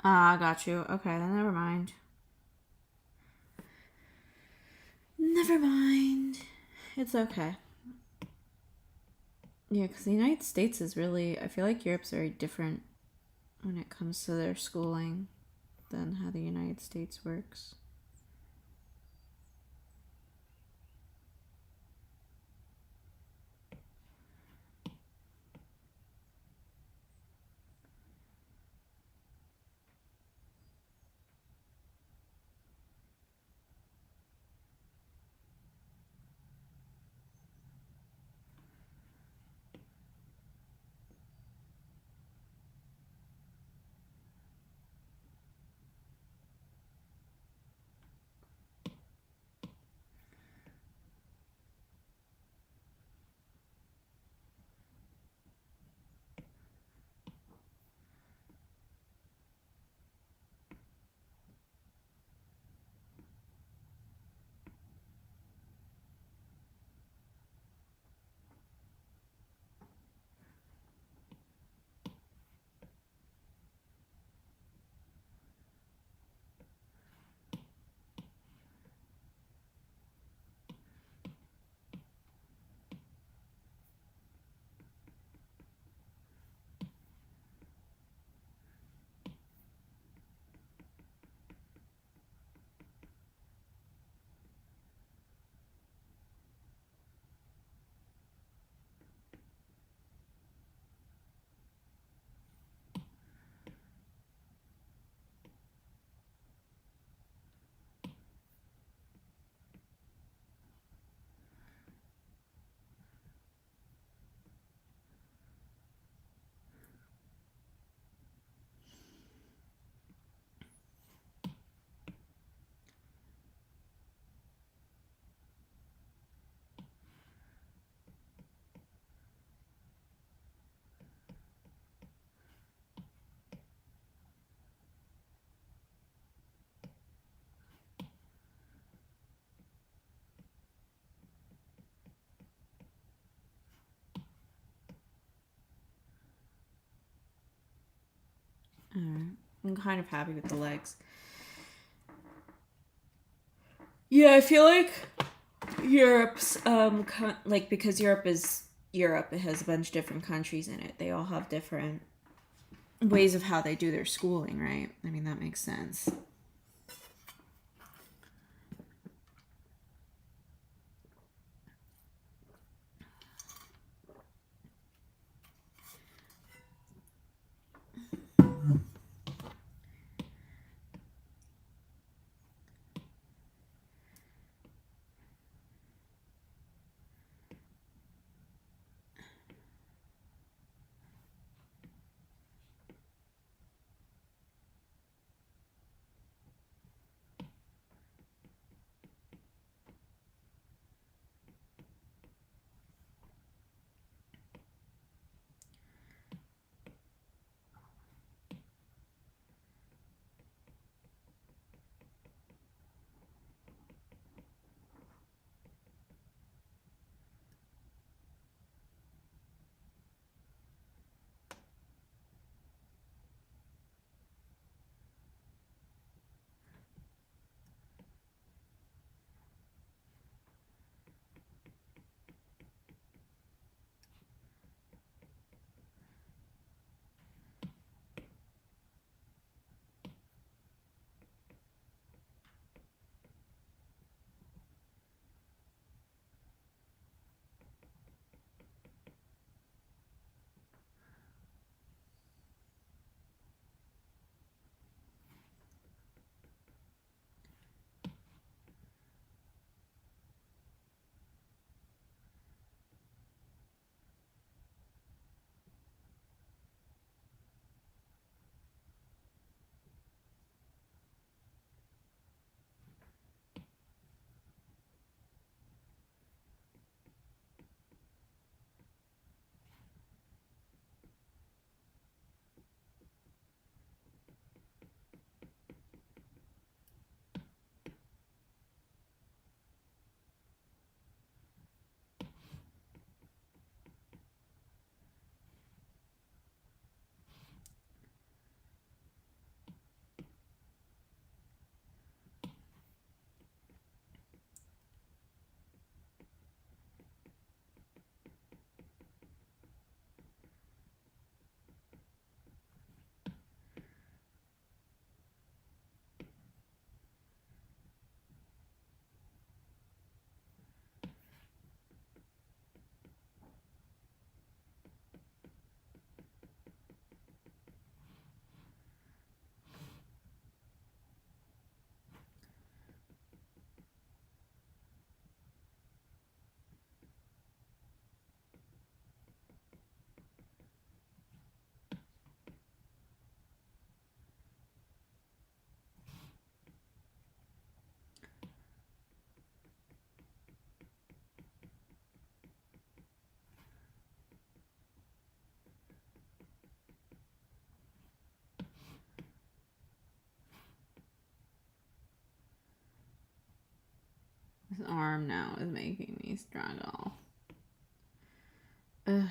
Ah, got you. Okay, then never mind. Never mind. It's okay. Yeah, because the United States is really, I feel like Europe's very different when it comes to their schooling than how the United States works. Alright. I'm kind of happy with the legs. Yeah, I feel like Europe's like, because Europe is Europe, it has a bunch of different countries in it. They all have different ways of how they do their schooling, right? I mean, that makes sense. arm now is making me struggle. Ugh.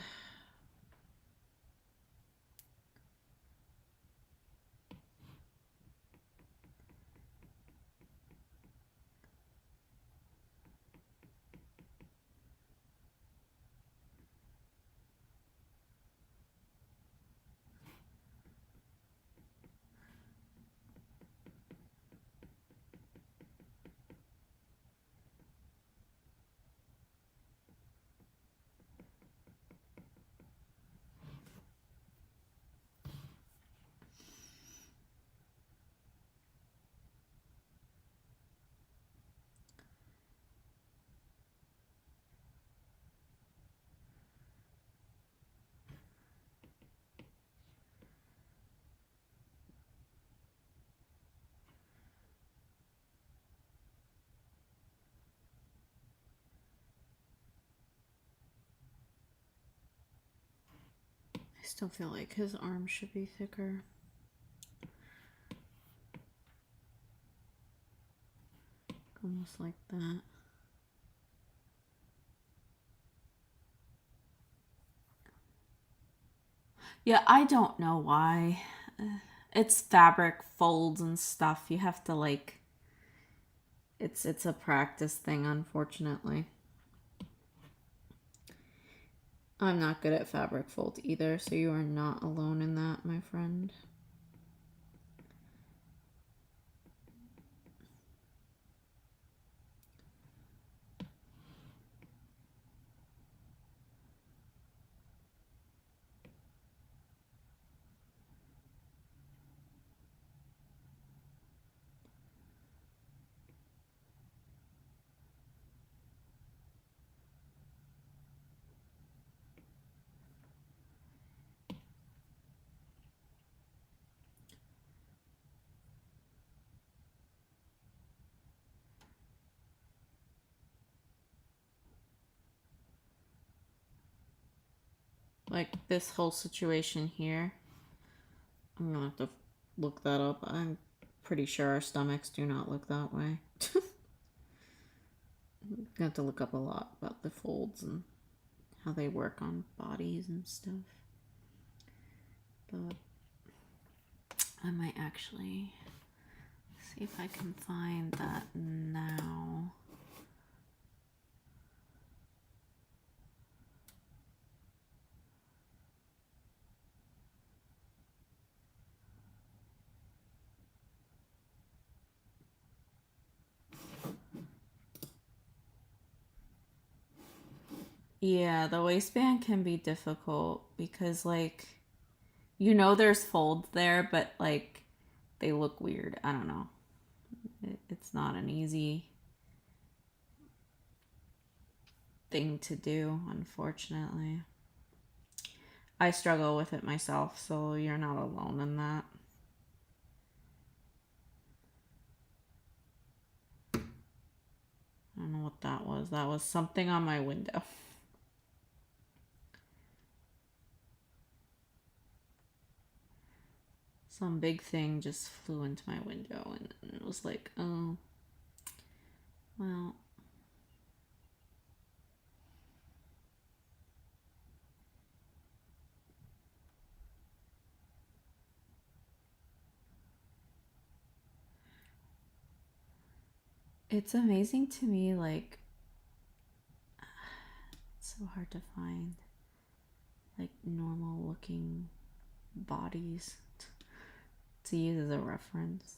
I still feel like his arm should be thicker. Almost like that. Yeah, I don't know why. It's fabric folds and stuff. You have to like it's a practice thing, unfortunately. I'm not good at fabric folds either, so you are not alone in that, my friend. Like this whole situation here. I'm gonna have to look that up. I'm pretty sure our stomachs do not look that way. I'm gonna have to look up a lot about the folds and how they work on bodies and stuff. But I might actually see if I can find that now. Yeah, the waistband can be difficult because, like, you know, there's folds there, but like they look weird. I don't know. It's not an easy thing to do, unfortunately. I struggle with it myself, so you're not alone in that. I don't know what that was. That was something on my window. Some big thing just flew into my window, and it was like, oh, well. It's amazing to me, like, it's so hard to find, like, normal looking bodies to use as a reference.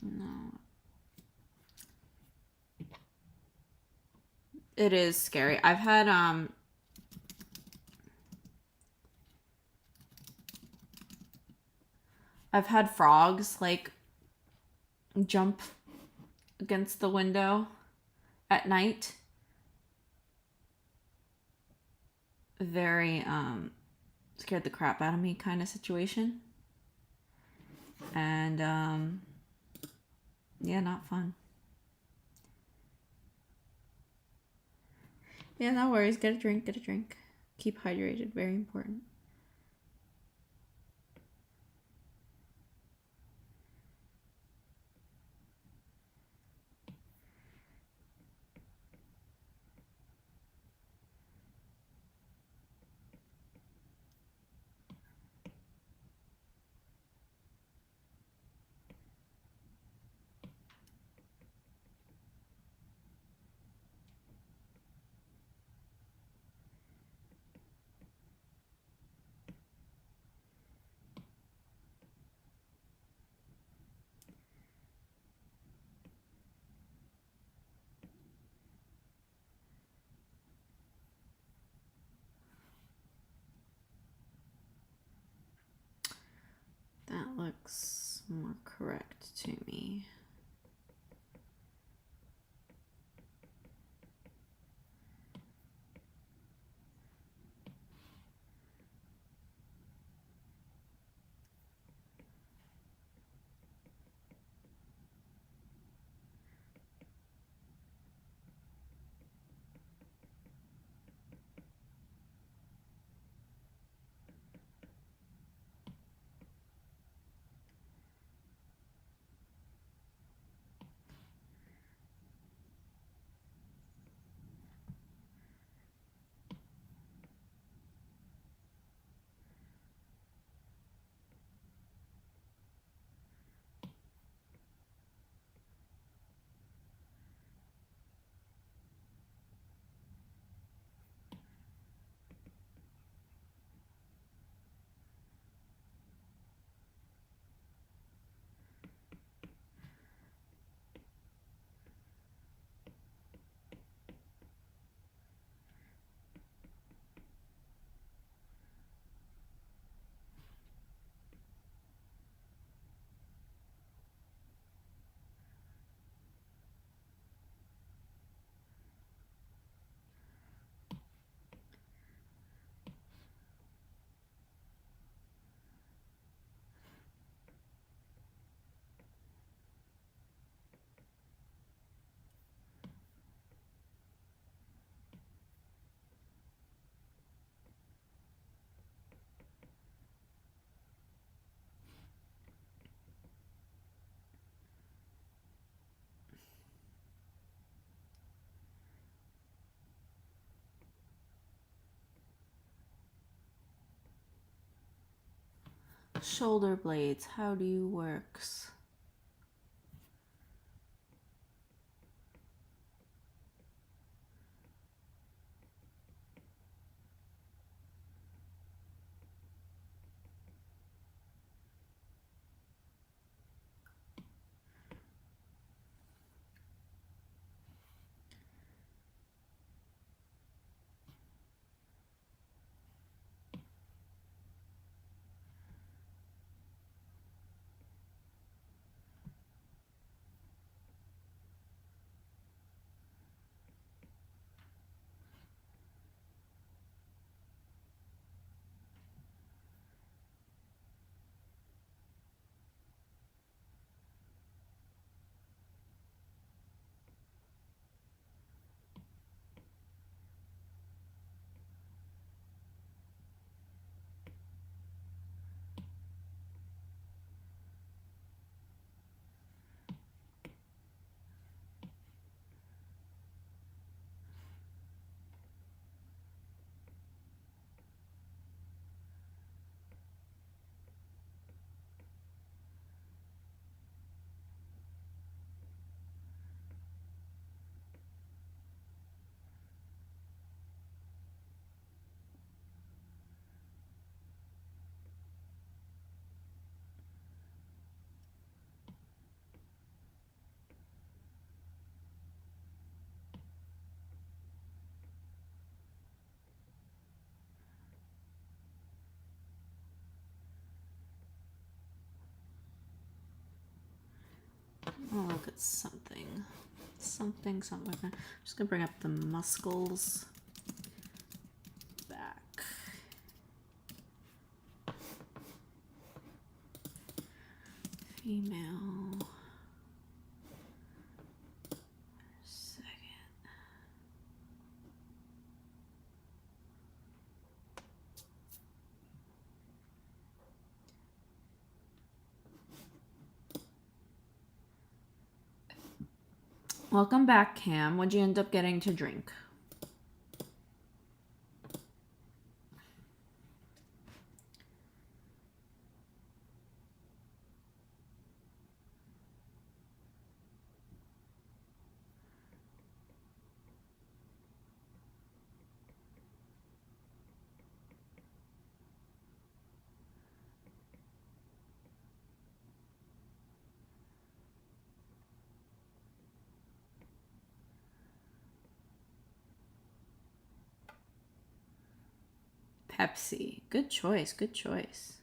No. It is scary. I've had frogs like jump against the window at night. Very scared the crap out of me kind of situation. And yeah, not fun. Yeah, no worries. Get a drink, get a drink. Keep hydrated, very important. That looks more correct to me. Shoulder blades, how do you works? Oh, look at something. Something. I'm just gonna bring up the muscles back. Female. Second. Welcome back, Cam. What'd you end up getting to drink? Pepsi. Good choice. Good choice.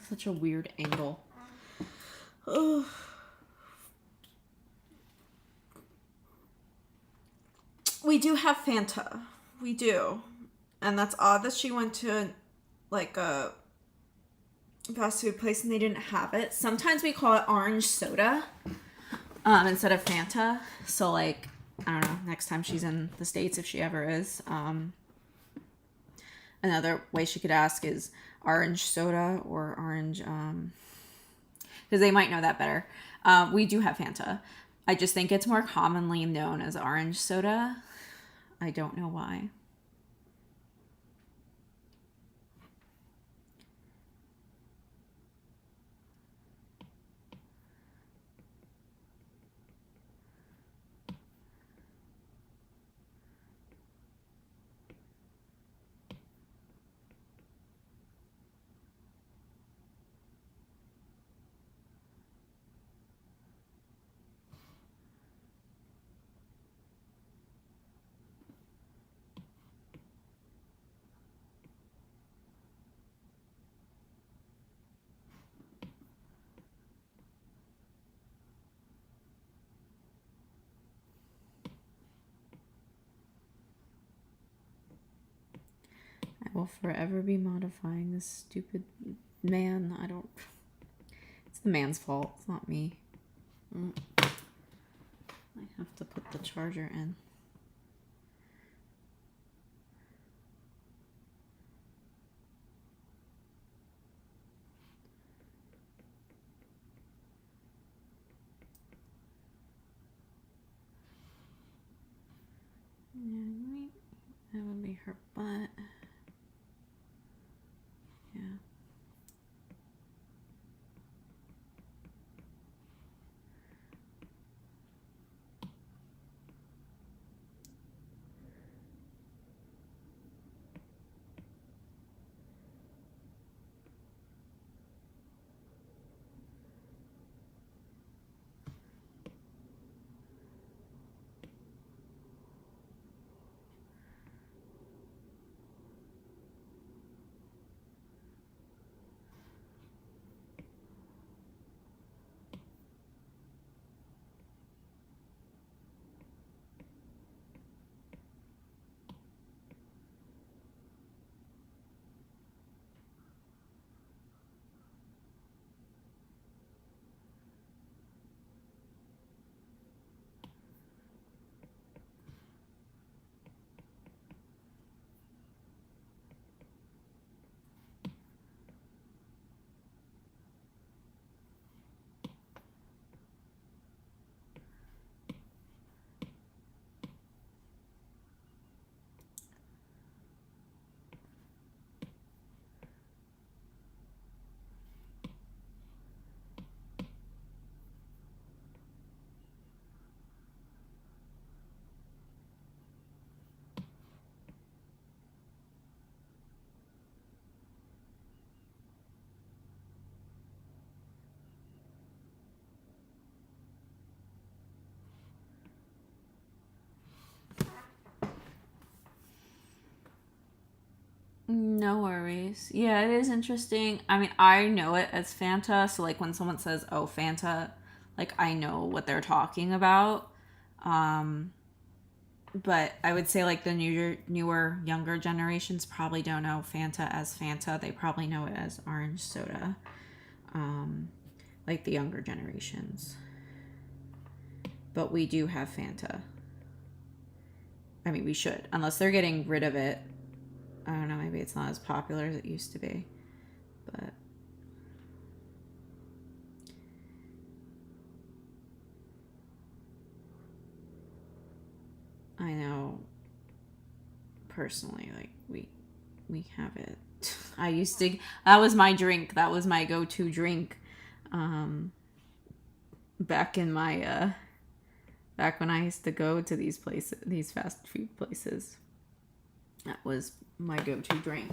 Such a weird angle. Ugh. We do have Fanta. We do. And that's odd that she went to like a fast food place and they didn't have it. Sometimes we call it orange soda instead of Fanta. So like, I don't know, next time she's in the States, if she ever is, another way she could ask is orange soda or orange, because they might know that better. We do have Fanta. I just think it's more commonly known as orange soda. I don't know why. I will forever be modifying this stupid man. It's the man's fault. It's not me. I have to put the charger in. Yeah, that would be her butt. Yeah. strawberries. Yeah, it is interesting. I mean, I know it as Fanta, so like when someone says, "Oh, Fanta," like I know what they're talking about. But I would say like the newer, younger generations probably don't know Fanta as Fanta. They probably know it as orange soda. Like the younger generations. But we do have Fanta. I mean, we should, unless they're getting rid of it. I don't know, maybe it's not as popular as it used to be. But I know personally, like we have it. I used to, that was my drink. That was my go-to drink. Back in my back when I used to go to these places, these fast food places. That was my go-to drink.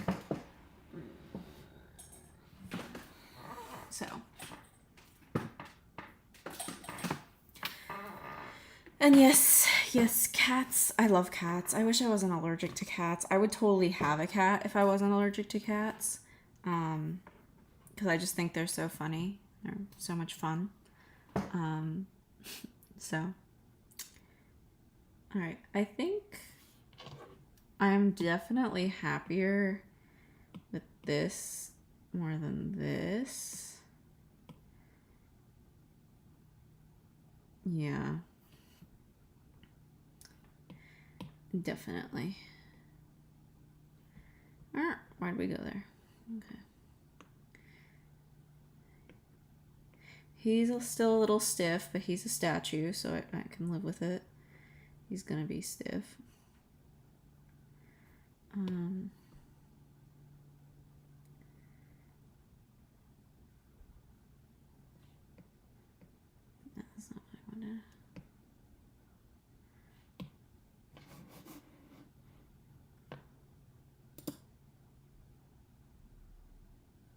So, and yes, cats. I love cats. I wish I wasn't allergic to cats. I would totally have a cat if I wasn't allergic to cats. Because I just think they're so funny. They're so much fun. So, all right. I think I'm definitely happier with this more than this. Yeah. Definitely. Why'd we go there? Okay. He's still a little stiff, but he's a statue, so I can live with it. He's gonna be stiff. That's not what I wanted.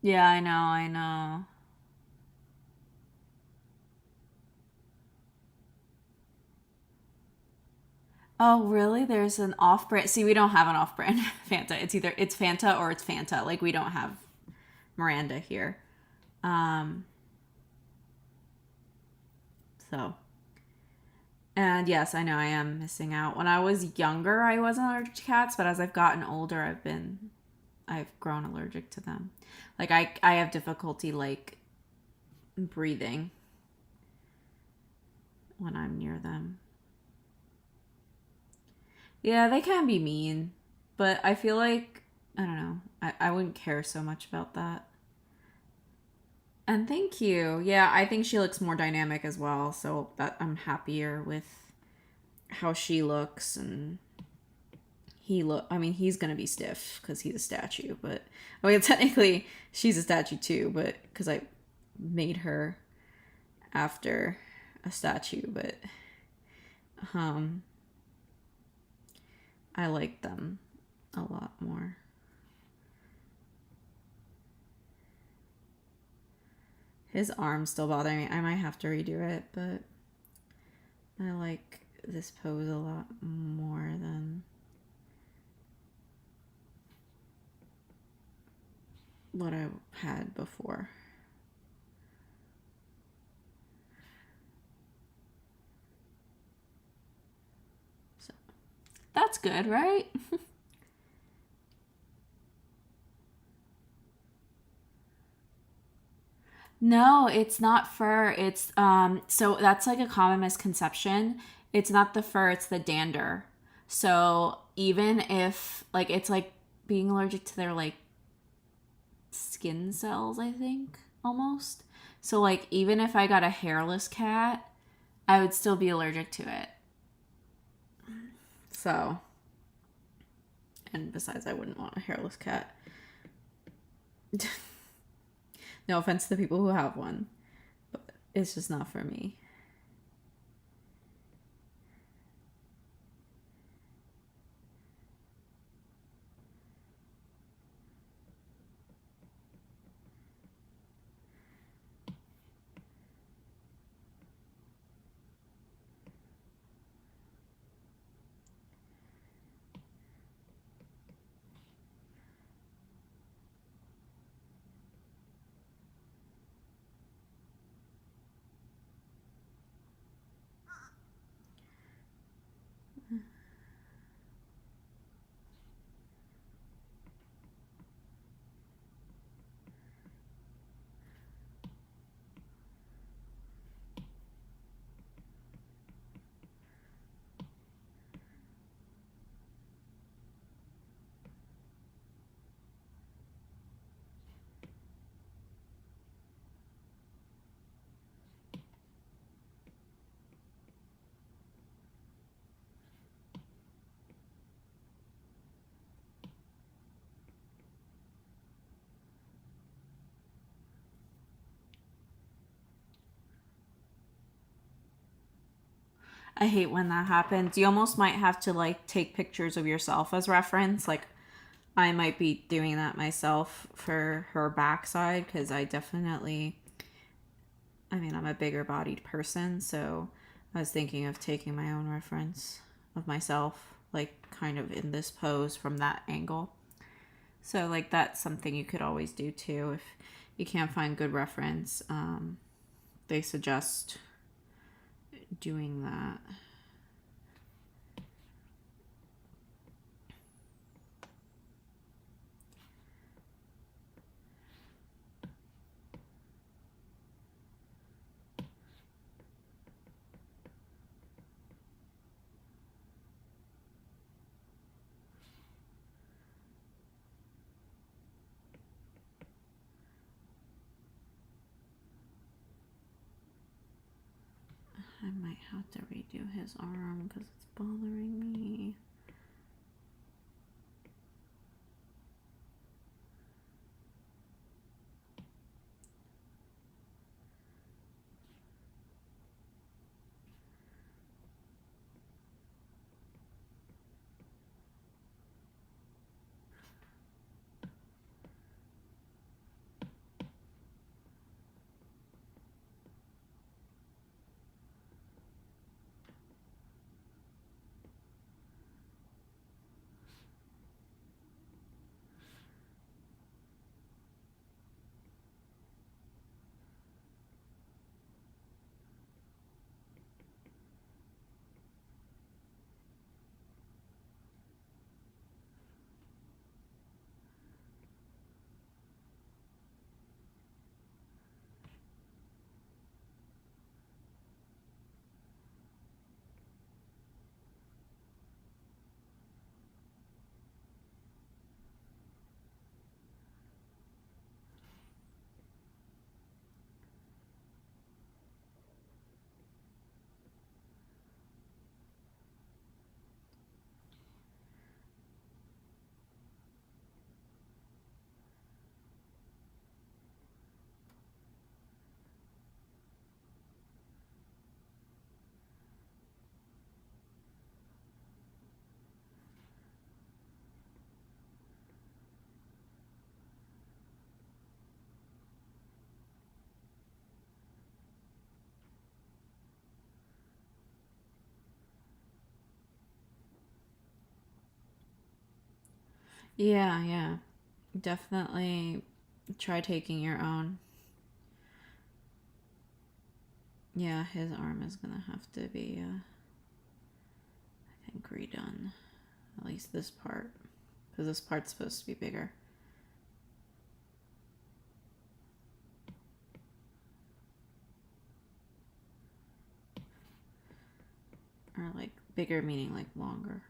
Yeah, I know. Oh, really? There's an off-brand. See, we don't have an off-brand Fanta. It's Fanta or it's Fanta. Like we don't have Miranda here. So, and yes, I know I am missing out. When I was younger, I wasn't allergic to cats, but as I've gotten older, I've grown allergic to them. Like I have difficulty like breathing when I'm near them. Yeah, they can be mean, but I feel like I don't know. I wouldn't care so much about that. And thank you. Yeah, I think she looks more dynamic as well, so that I'm happier with how she looks. And I mean, he's gonna be stiff because he's a statue, but I mean technically she's a statue too, but because I made her after a statue, but I like them a lot more. His arm's still bothering me. I might have to redo it, but I like this pose a lot more than what I had before. So that's good, right? No, it's not fur. It's so that's like a common misconception. It's not the fur, it's the dander. So even if like it's like being allergic to their like skin cells, I think, almost. So like even if I got a hairless cat, I would still be allergic to it. So, and besides I wouldn't want a hairless cat. No offense to the people who have one, but it's just not for me. I hate when that happens. You almost might have to like take pictures of yourself as reference. Like I might be doing that myself for her backside because I definitely, I mean, I'm a bigger bodied person, so I was thinking of taking my own reference of myself, like kind of in this pose from that angle. So like that's something you could always do too if you can't find good reference. They suggest doing that. I might have to redo his arm because it's bothering me. Yeah. Definitely try taking your own. Yeah, his arm is gonna have to be, I think, redone. At least this part. Because this part's supposed to be bigger. Or like bigger meaning like longer.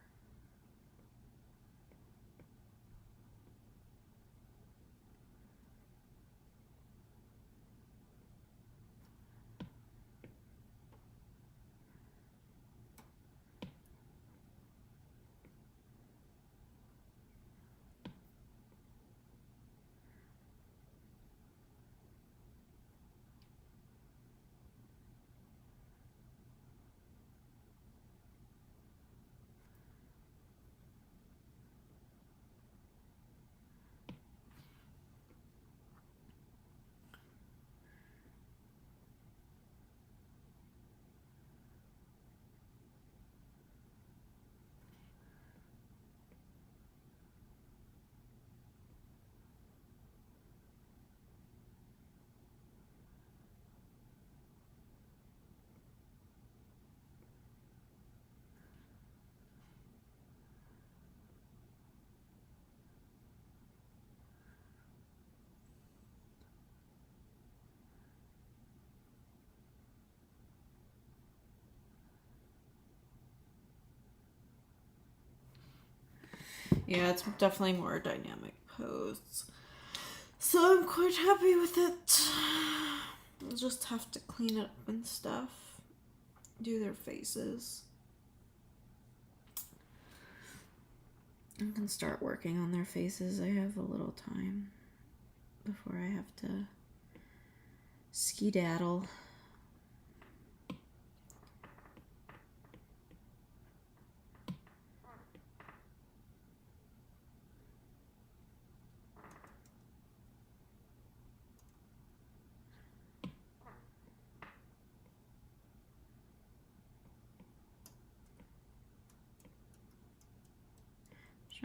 Yeah, it's definitely more dynamic pose. So I'm quite happy with it. I'll just have to clean it up and stuff. Do their faces. I can start working on their faces. I have a little time before I have to skedaddle.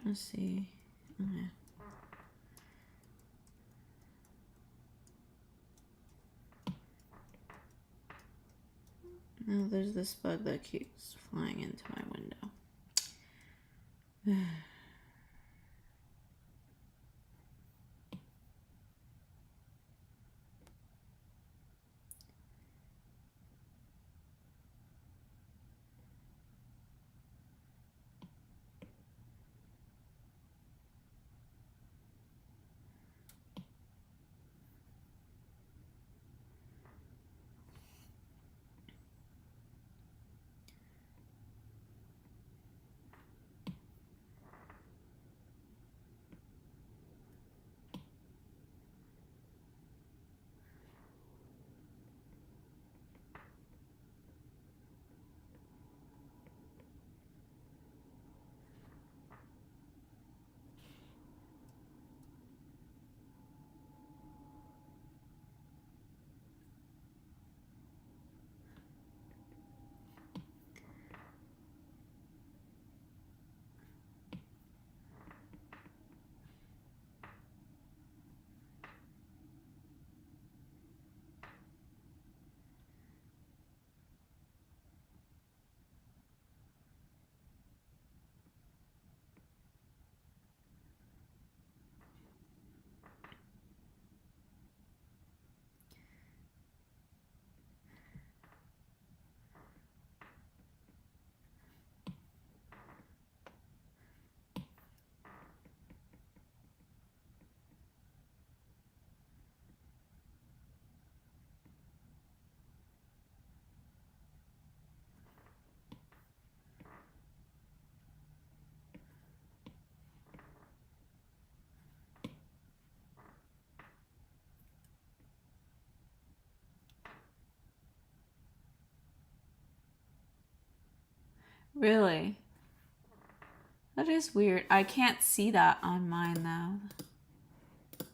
Trying to see. Okay. Now there's this bug that keeps flying into my window. Really? That is weird. I can't see that on mine though.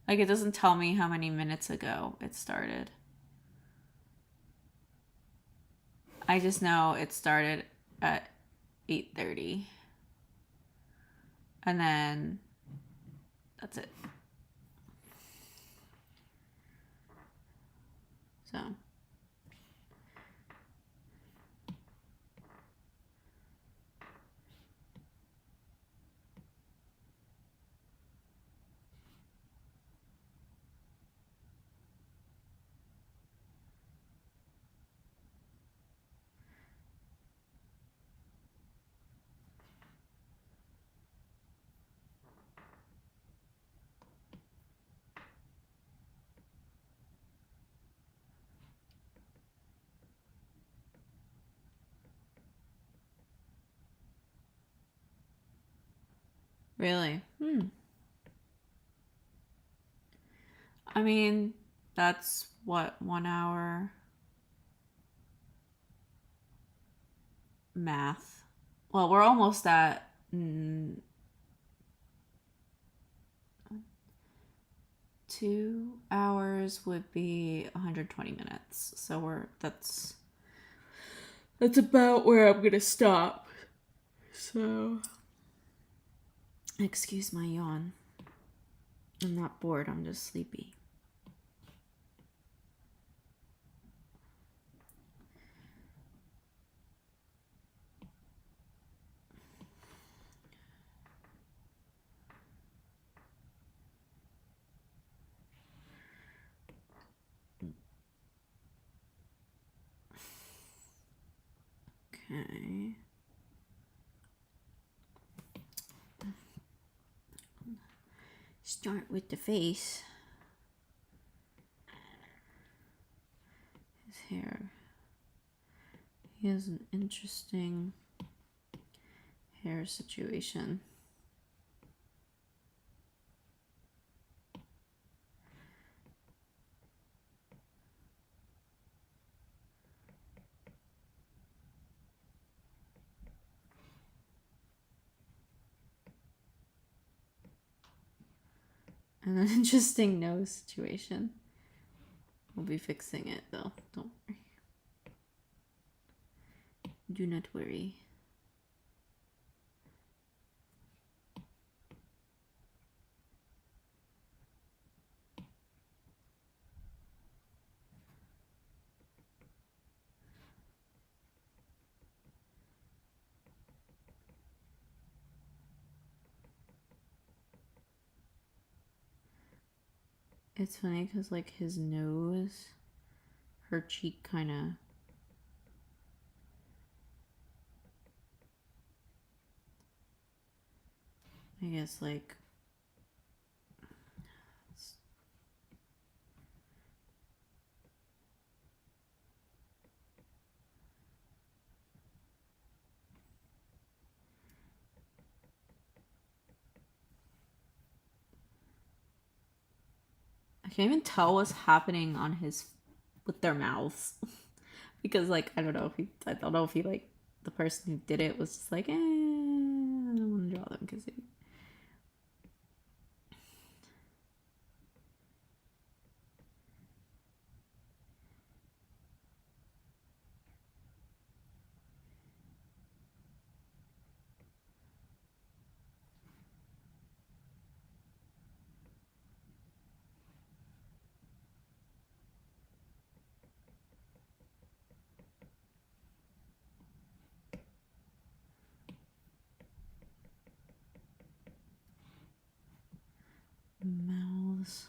Like it doesn't tell me how many minutes ago it started. I just know it started at 8:30. And then that's it. So really? I mean, that's what, 1 hour math. Well, we're almost at 2 hours would be 120 minutes. So that's about where I'm gonna stop. So excuse my yawn. I'm not bored, I'm just sleepy. Okay. start with the face. His hair. He has an interesting hair situation. And an interesting nose situation. We'll be fixing it though, don't worry. Do not worry. It's funny because like his nose, her cheek kind of I guess like I can't even tell what's happening on his with their mouths because like I don't know if he like the person who did it was just like I don't want to draw them because mouths.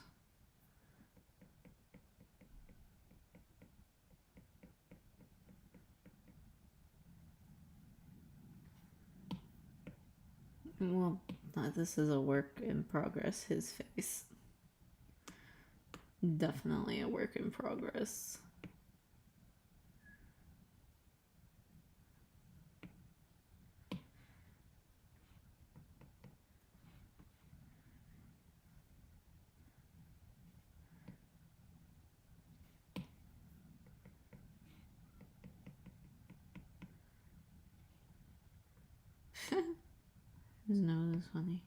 Well, this is a work in progress. His face. Definitely a work in progress. His nose is funny.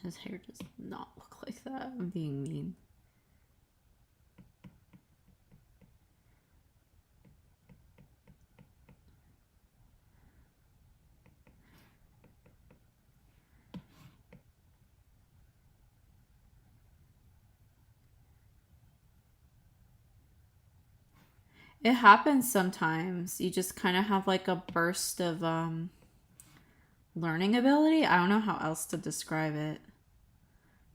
His hair does not look like that. I'm being mean. It happens sometimes. You just kind of have like a burst of learning ability. I don't know how else to describe it.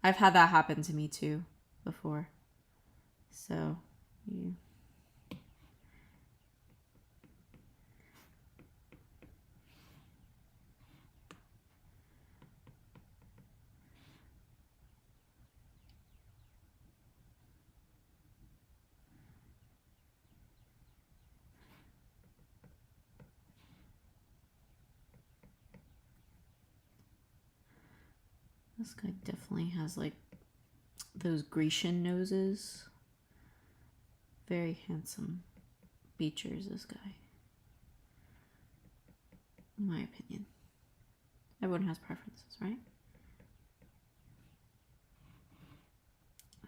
I've had that happen to me too before. So, you. This guy definitely has like those Grecian noses. Very handsome features, this guy. In my opinion. Everyone has preferences, right?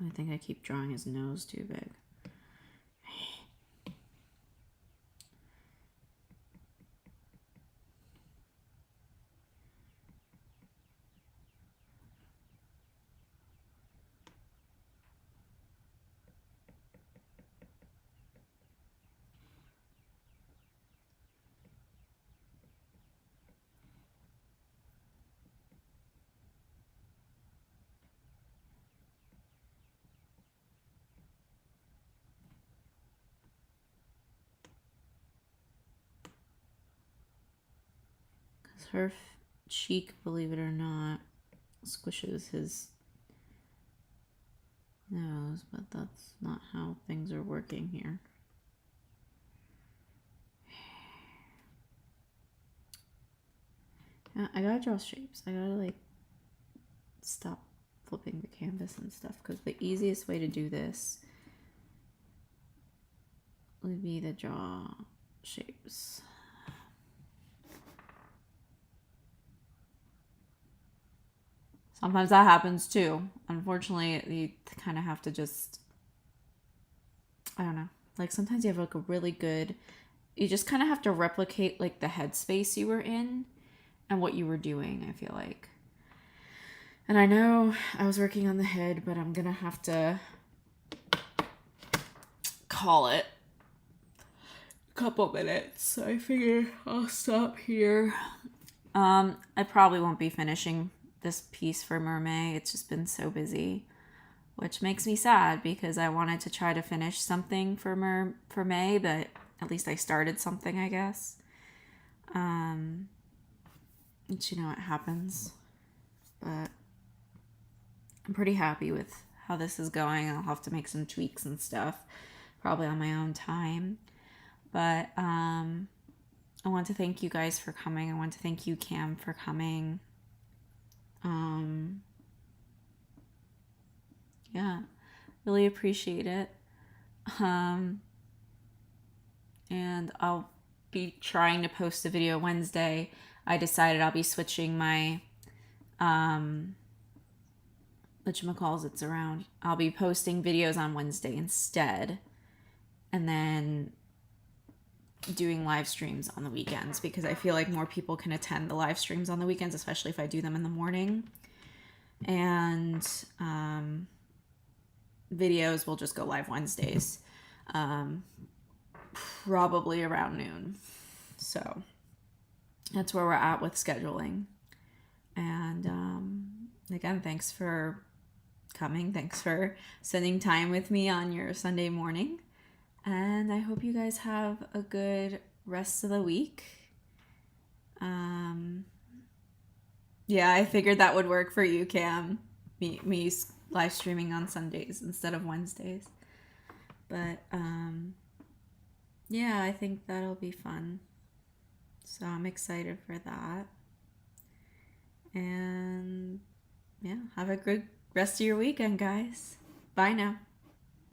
I think I keep drawing his nose too big. her cheek, believe it or not, squishes his nose, but that's not how things are working here. I gotta draw shapes. I gotta like stop flipping the canvas and stuff, because the easiest way to do this would be to draw shapes. Sometimes that happens too. Unfortunately, you kind of have to just, I don't know, like sometimes you have like a really good, you just kind of have to replicate like the headspace you were in and what you were doing, I feel like. And I know I was working on the head, but I'm gonna have to call it a couple minutes. So I figure I'll stop here. I probably won't be finishing this piece for Mermay. It's just been so busy, which makes me sad because I wanted to try to finish something for May, but at least I started something, I guess. But you know what happens. But I'm pretty happy with how this is going. I'll have to make some tweaks and stuff, probably on my own time. But I want to thank you guys for coming. I want to thank you, Cam, for coming. Yeah, really appreciate it. And I'll be trying to post a video Wednesday. I decided I'll be switching my whatchamacallits around. I'll be posting videos on Wednesday instead, and then doing live streams on the weekends, because I feel like more people can attend the live streams on the weekends, especially if I do them in the morning. And videos will just go live Wednesdays, probably around noon. So that's where we're at with scheduling. And again, thanks for coming. Thanks for spending time with me on your Sunday morning. And I hope you guys have a good rest of the week. Yeah, I figured that would work for you, Cam. Me live streaming on Sundays instead of Wednesdays. But yeah, I think that'll be fun. So I'm excited for that. And yeah, have a good rest of your weekend, guys. Bye now.